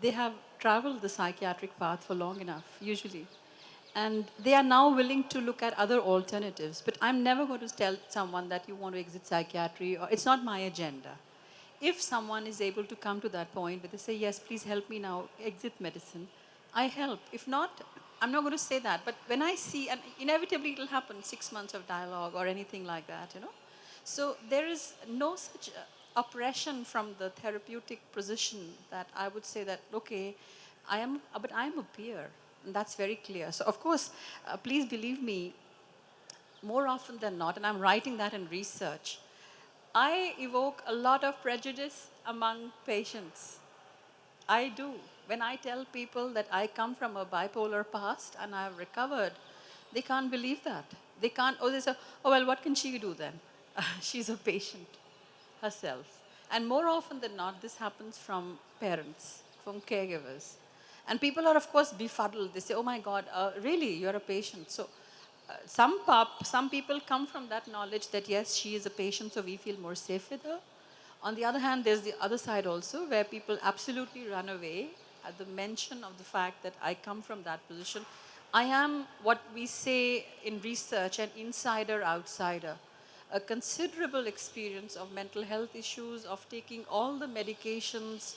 they have traveled the psychiatric path for long enough, usually. And they are now willing to look at other alternatives. But I'm never going to tell someone that you want to exit psychiatry, or it's not my agenda. If someone is able to come to that point where they say, yes, please help me now exit medicine, I help. If not, I'm not going to say that. But when I see, and inevitably it'll happen, 6 months of dialogue or anything like that, So there is no such oppression from the therapeutic position that I would say that, okay, but I am a peer. And that's very clear. So of course, please believe me, more often than not, and I'm writing that in research, I evoke a lot of prejudice among patients. I do. When I tell people that I come from a bipolar past and I have recovered, they can't believe that. They can't, oh, they say, oh, well, what can she do then? She's a patient herself. And more often than not, this happens from parents, from caregivers. And people are, of course, befuddled. They say, oh my God, really, you're a patient. So some people come from that knowledge that, yes, she is a patient, so we feel more safe with her. On the other hand, there's the other side also, where people absolutely run away at the mention of the fact that I come from that position. I am what we say in research, an insider-outsider. A considerable experience of mental health issues, of taking all the medications,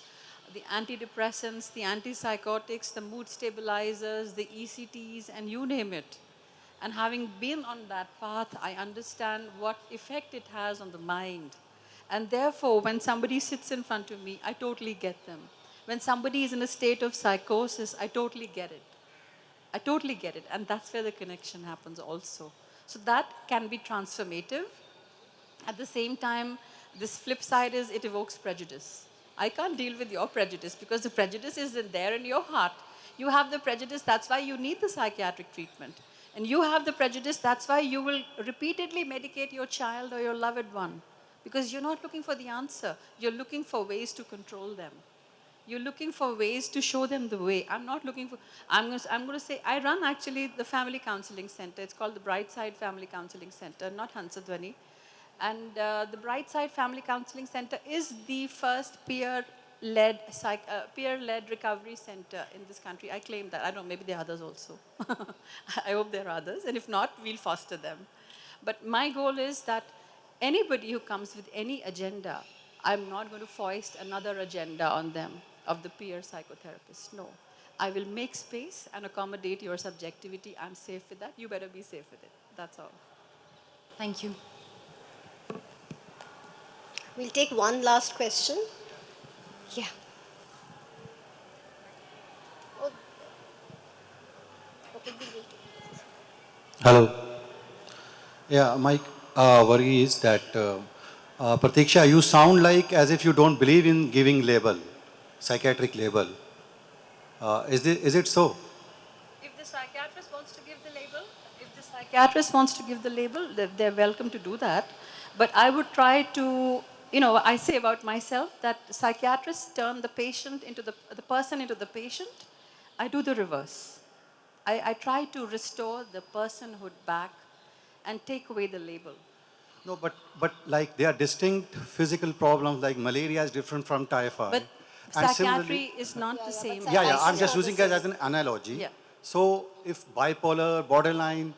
the antidepressants, the antipsychotics, the mood stabilizers, the ECTs, and you name it. And having been on that path, I understand what effect it has on the mind. And therefore, when somebody sits in front of me, I totally get them. When somebody is in a state of psychosis, I totally get it. I totally get it. And that's where the connection happens also. So that can be transformative. At the same time, this flip side is it evokes prejudice. I can't deal with your prejudice because the prejudice is in there in your heart. You have the prejudice, that's why you need the psychiatric treatment. And you have the prejudice, that's why you will repeatedly medicate your child or your loved one. Because you're not looking for the answer, you're looking for ways to control them. You're looking for ways to show them the way. I'm not looking for, I'm going to say, I run actually the family counseling center. It's called the Brightside Family Counseling Center, not Hansadwani. And the Brightside Family Counseling Center is the first peer-led recovery center in this country. I claim that. I don't know, maybe there are others also. I hope there are others. And if not, we'll foster them. But my goal is that anybody who comes with any agenda, I'm not going to foist another agenda on them of the peer psychotherapist. No. I will make space and accommodate your subjectivity. I'm safe with that. You better be safe with it. That's all. Thank you. We'll take one last question. Yeah. Oh. Okay, we'll take it. Hello. Yeah, my worry is that, Prateeksha, you sound like as if you don't believe in giving label, psychiatric label. Is it so? If the psychiatrist wants to give the label, they're welcome to do that. But I would try to, I say about myself that psychiatrists turn the patient into the person into the patient. I do the reverse. I try to restore the personhood back and take away the label. No, but like there are distinct physical problems, like malaria is different from typhoid. But And psychiatry is not the same. yeah, I'm Psychiatry just is using not it the as an analogy. Yeah. So if bipolar, borderline,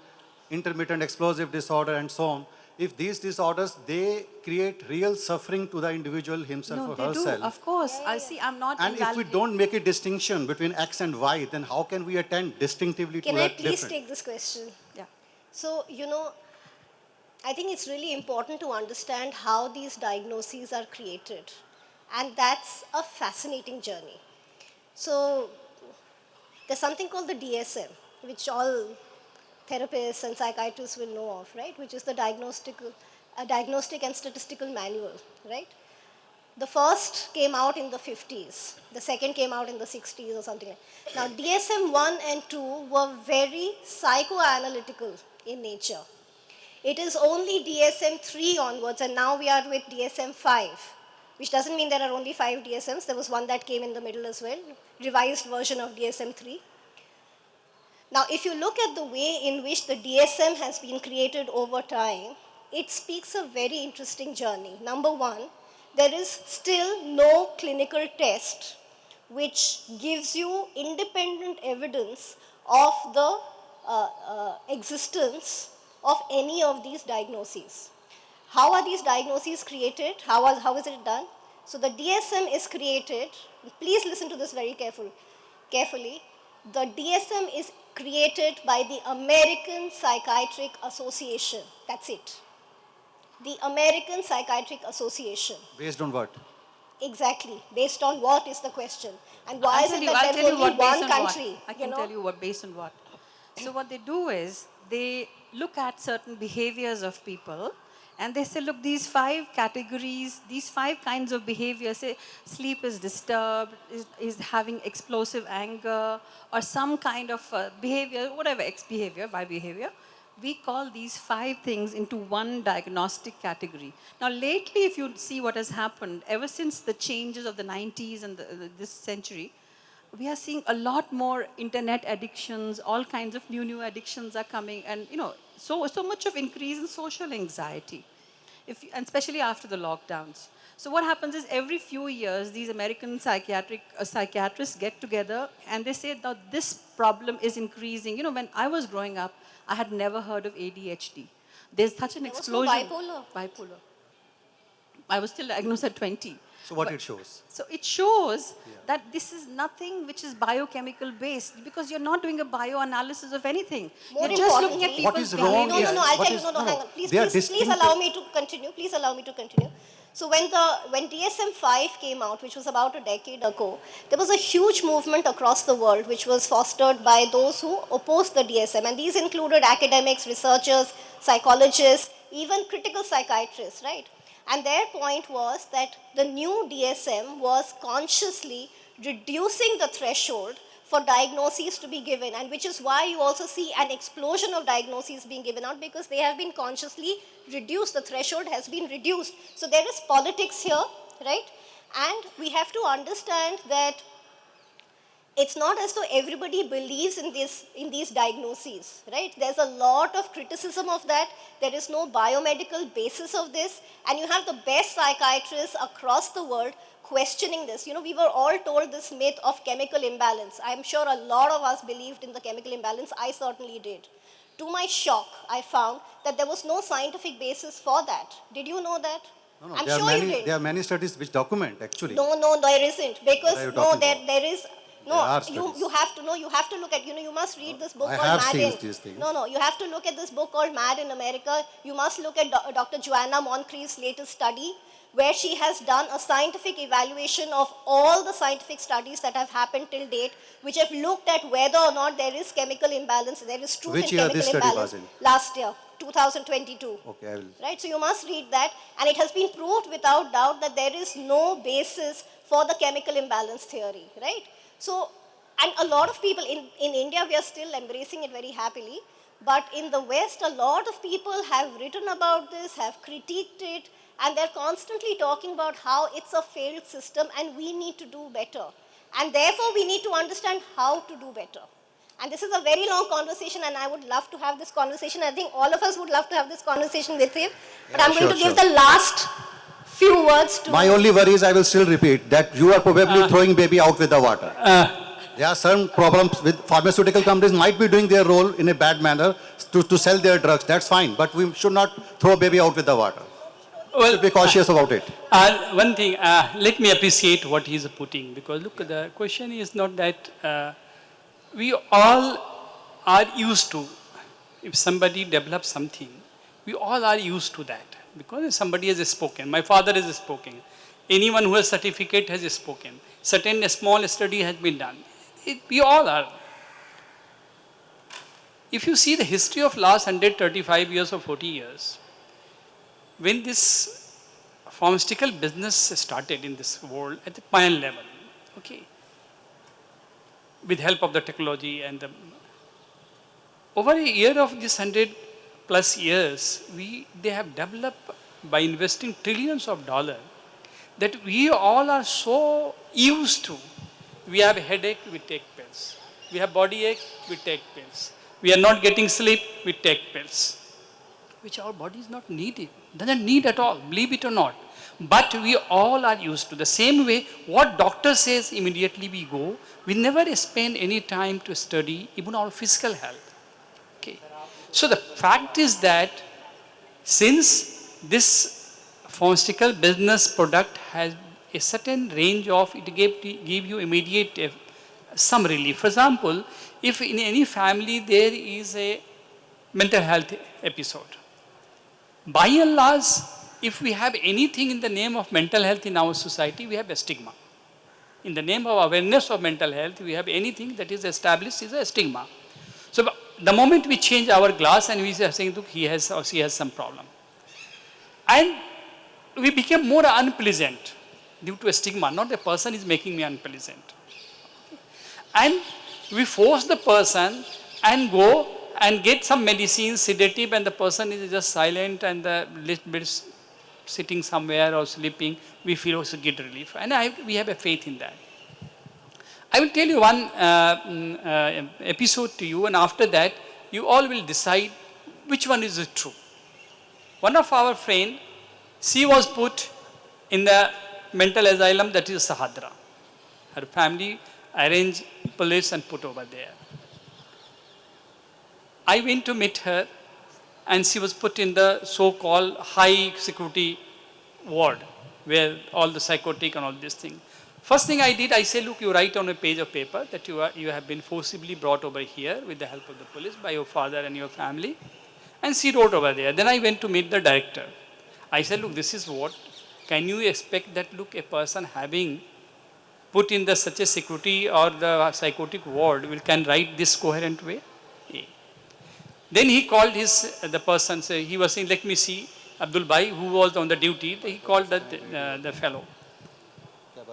intermittent explosive disorder and so on, if these disorders, they create real suffering to the individual himself No, or they do, herself. of course. I see, I'm not And if we invalidating. don't make a distinction between X and Y, then how can we attend distinctively Can to I that please different? take this question? Yeah. So, I think it's really important to understand how these diagnoses are created. And that's a fascinating journey. So, there's something called the DSM, which all therapists and psychiatrists will know of, right? Which is the diagnostic and statistical manual, right? The first came out in the 50s. The second came out in the 60s or something like that. Now, DSM 1 and 2 were very psychoanalytical in nature. It is only DSM 3 onwards, and now we are with DSM 5, which doesn't mean there are only 5 DSMs. There was one that came in the middle as well, revised version of DSM 3. Now, if you look at the way in which the DSM has been created over time, it speaks a very interesting journey. Number one, there is still no clinical test which gives you independent evidence of the existence of any of these diagnoses. How are these diagnoses created? How is it done? So the DSM is created, please listen to this very carefully. The DSM is created by the American Psychiatric Association. That's it. The American Psychiatric Association. Based on what? Exactly. Based on what is the question? And why I'll is tell it you, that I'll there's tell you only what based one on country? what. I can tell you what based on what. So what they do is they look at certain behaviors of people And they say, look, these 5 categories, these 5 kinds of behavior, say sleep is disturbed, is having explosive anger, or some kind of behavior, whatever, X behavior, Y behavior, we call these 5 things into one diagnostic category. Now, lately, if you see what has happened, ever since the changes of the 90s and this century, we are seeing a lot more internet addictions, all kinds of new addictions are coming, and so much of increase in social anxiety, and especially after the lockdowns. So what happens is every few years, these American psychiatrists get together and they say that this problem is increasing. When I was growing up, I had never heard of ADHD. There's such an explosion. Was no Bipolar. I was still diagnosed at 20. So what it shows? So it shows that this is nothing which is biochemical based, because you're not doing a bioanalysis of anything. More You're just looking at importantly- people's What is wrong behavior. No, I'll What tell you. is- No, no, hang no. on. Please, They are please distinct- allow me to continue. Please allow me to continue. So when DSM-5 came out, which was about a decade ago, there was a huge movement across the world which was fostered by those who opposed the DSM. And these included academics, researchers, psychologists, even critical psychiatrists, right? And their point was that the new DSM was consciously reducing the threshold for diagnoses to be given, and which is why you also see an explosion of diagnoses being given out, because they have been consciously reduced. The threshold has been reduced. So there is politics here, right? And we have to understand that it's not as though everybody believes in these diagnoses, right? There's a lot of criticism of that. There is no biomedical basis of this, and you have the best psychiatrists across the world questioning this. We were all told this myth of chemical imbalance. I'm sure a lot of us believed in the chemical imbalance. I certainly did. To my shock, I found that there was no scientific basis for that. Did you know that? No, I'm there sure are you many. did. There are many studies which document actually. No, there isn't. Because What are you no, talking there about? there is no. There are You studies. have to know. You have to look at. You must read this book I called have Mad seen in. these things. No. You have to look at this book called Mad in America. You must look at Dr. Joanna Moncrief's latest study, where she has done a scientific evaluation of all the scientific studies that have happened till date, which have looked at whether or not there is chemical imbalance, there is truth Which in year chemical this study imbalance. was in? Last year, 2022. Okay, I will. Right, so you must read that, and it has been proved without doubt that there is no basis for the chemical imbalance theory, right? So, and a lot of people in India, we are still embracing it very happily, but in the West, a lot of people have written about this, have critiqued it, and they're constantly talking about how it's a failed system and we need to do better. And therefore, we need to understand how to do better. And this is a very long conversation, and I would love to have this conversation. I think all of us would love to have this conversation with him. But I'm going to give the last few words to... My only worry is, I will still repeat, that you are probably throwing baby out with the water. There are certain problems with pharmaceutical companies might be doing their role in a bad manner to sell their drugs. That's fine, but we should not throw baby out with the water. Well, Be cautious about it. one thing, let me appreciate what he's putting, because look, the question is not that we all are used to, if somebody develops something, we all are used to that, because somebody has spoken. My father has spoken. Anyone who has certificate has spoken. Certain small study has been done. We all are. If you see the history of last 135 years or 40 years, when this pharmaceutical business started in this world at the pioneer level, okay, with help of the technology and over a year of this 100+ years, they have developed by investing trillions of dollars that we all are so used to. We have headache, we take pills. We have body ache, we take pills. We are not getting sleep, we take pills, which our body is not needed, doesn't need at all, believe it or not. But we all are used to. The same way, what doctor says, immediately we go. We never spend any time to study even our physical health. Okay. So the fact is that since this pharmaceutical business product has a certain range of, it give you immediate some relief. For example, if in any family there is a mental health episode, by and large, if we have anything in the name of mental health in our society, we have a stigma. In the name of awareness of mental health, we have anything that is established is a stigma. So the moment we change our glass and we are saying, look, he has or she has some problem. And we became more unpleasant due to a stigma. Not the person is making me unpleasant. And we force the person and go and get some medicine, sedative, and the person is just silent and the little bit sitting somewhere or sleeping. We feel also get relief. And we have a faith in that. I will tell you one episode to you, and after that, you all will decide which one is true. One of our friend, she was put in the mental asylum, that is Sahadra. Her family arranged police and put over there. I went to meet her, and she was put in the so-called high security ward, where all the psychotic and all this thing. First thing I did, I said, look, you write on a page of paper that you have been forcibly brought over here with the help of the police by your father and your family. And she wrote over there. Then I went to meet the director. I said, look, this is what, can you expect that, look, a person having put in such a security or the psychotic ward can write this coherent way? Yeah. Then he called the person, so he was saying, let me see Abdul Bhai, who was on the duty. He called the fellow.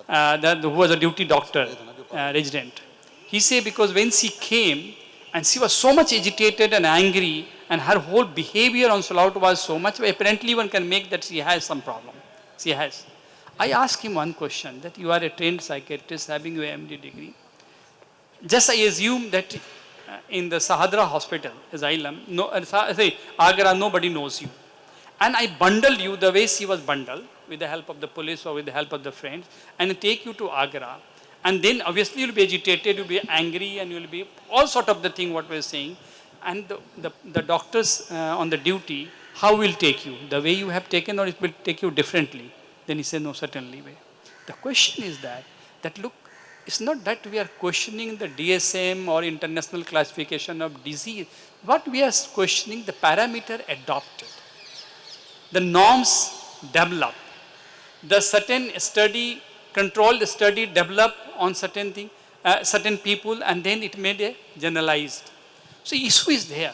Who was a duty doctor, resident. He said, because when she came and she was so much agitated and angry, and her whole behavior on Salaut was so much, apparently one can make that she has some problem. She has. I asked him one question, that you are a trained psychiatrist having your MD degree. Just I assume that in the Sahadra hospital, asylum, Agra, nobody knows you. And I bundled you the way she was bundled, with the help of the police or with the help of the friends, and take you to Agra. And then obviously you'll be agitated, you'll be angry, and you'll be all sort of the thing what we're saying. And the doctors on the duty, how will take you? The way you have taken, or it will take you differently? Then he said, no, certainly way. The question is that look, it's not that we are questioning the DSM or international classification of disease. What we are questioning, the parameter adopted. The norms develop. The certain study, controlled study developed on certain thing, certain people, and then it made a generalized. So issue is there.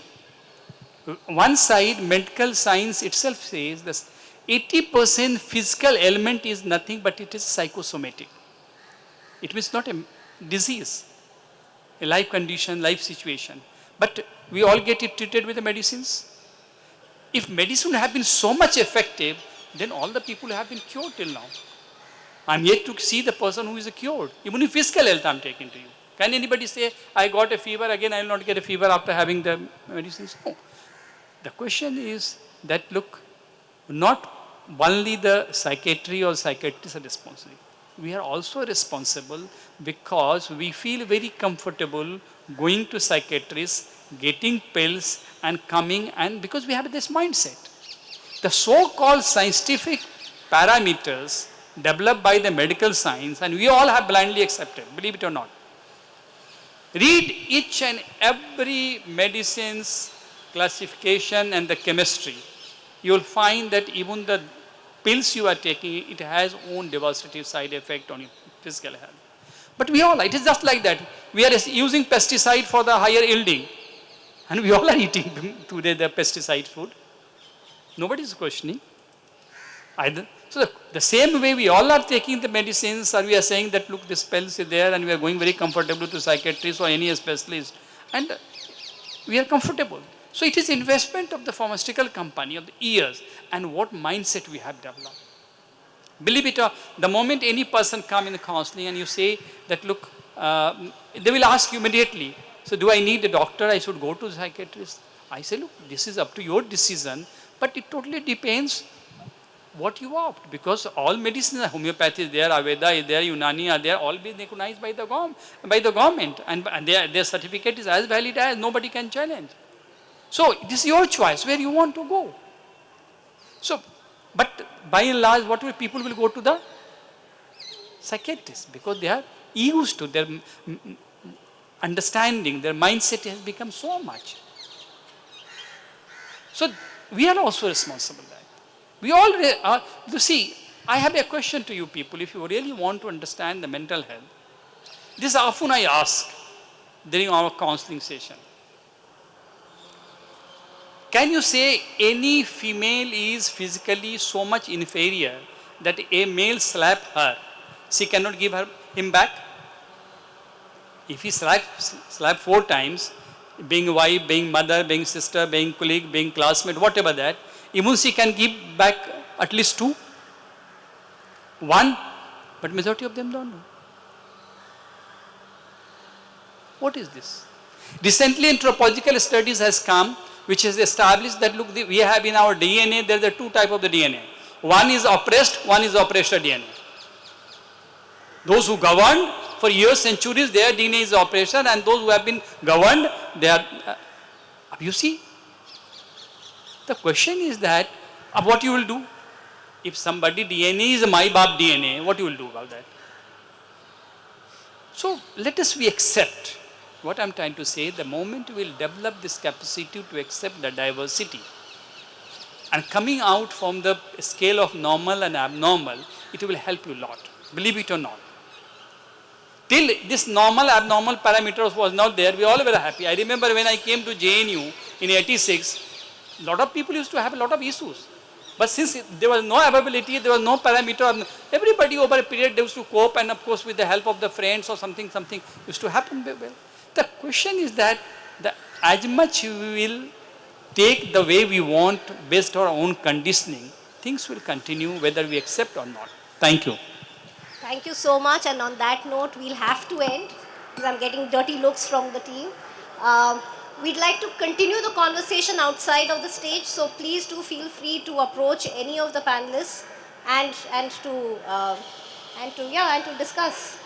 One side, medical science itself says this 80% physical ailment is nothing but it is psychosomatic. It means not a disease, a life condition, life situation. But we all get it treated with the medicines. If medicine have been so much effective, then all the people have been cured till now. I'm yet to see the person who is cured. Even if physical health I'm taking to you. Can anybody say, I got a fever, again I will not get a fever after having the medicines? No. The question is that, look, not only the psychiatry or psychiatrists are responsible. We are also responsible because we feel very comfortable going to psychiatrists, getting pills and coming, and because we have this mindset. The so-called scientific parameters developed by the medical science, and we all have blindly accepted, believe it or not. Read each and every medicine's classification and the chemistry. You will find that even the pills you are taking, it has own devastative side effect on your physical health. But we all, it is just like that. We are using pesticide for the higher yielding. And we all are eating today the pesticide food. Nobody is questioning either. So the same way we all are taking the medicines, or we are saying that, look, this pills is there, and we are going very comfortable to psychiatrist or any specialist. And we are comfortable. So it is investment of the pharmaceutical company of the years and what mindset we have developed. Believe it or not, the moment any person come in the counseling and you say that, look, they will ask you immediately, so do I need a doctor? I should go to the psychiatrist. I say, look, this is up to your decision, but it totally depends what you opt, because all medicines, homeopathy is there, Ayurveda is there, Unani are there, all being recognized by the government, and their certificate is as valid as nobody can challenge. So this is your choice where you want to go. So, but by and large, what will people will go to the psychiatrist because they are used to their understanding, their mindset has become so much. So we are also responsible. We all are, you see, I have a question to you people, if you really want to understand the mental health. This often I ask during our counseling session. Can you say any female is physically so much inferior that a male slap her, she cannot give him back? If he slap 4 times, being wife, being mother, being sister, being colleague, being classmate, whatever that, even she can give back at least 2, 1, but majority of them don't know. What is this? Recently, anthropological studies has come, which has established that look, we have in our DNA, there are 2 types of the DNA. One is oppressed, one is oppressor DNA. Those who governed for years, centuries, their DNA is oppressor, and those who have been governed, they are, you see? The question is that, what you will do? If somebody DNA is my Bab DNA, what you will do about that? So let us we accept. What I am trying to say, the moment we will develop this capacity to accept the diversity and coming out from the scale of normal and abnormal, it will help you a lot, believe it or not. Till this normal, abnormal parameters was not there, we all were happy. I remember when I came to JNU in 86, a lot of people used to have a lot of issues. But since there was no availability, there was no parameter, everybody over a period they used to cope, and of course with the help of the friends or something used to happen well. The question is that as much we will take the way we want based on our own conditioning, things will continue whether we accept or not. Thank you. Thank you so much. And on that note, we'll have to end because I'm getting dirty looks from the team. We'd like to continue the conversation outside of the stage, so please do feel free to approach any of the panelists and to discuss.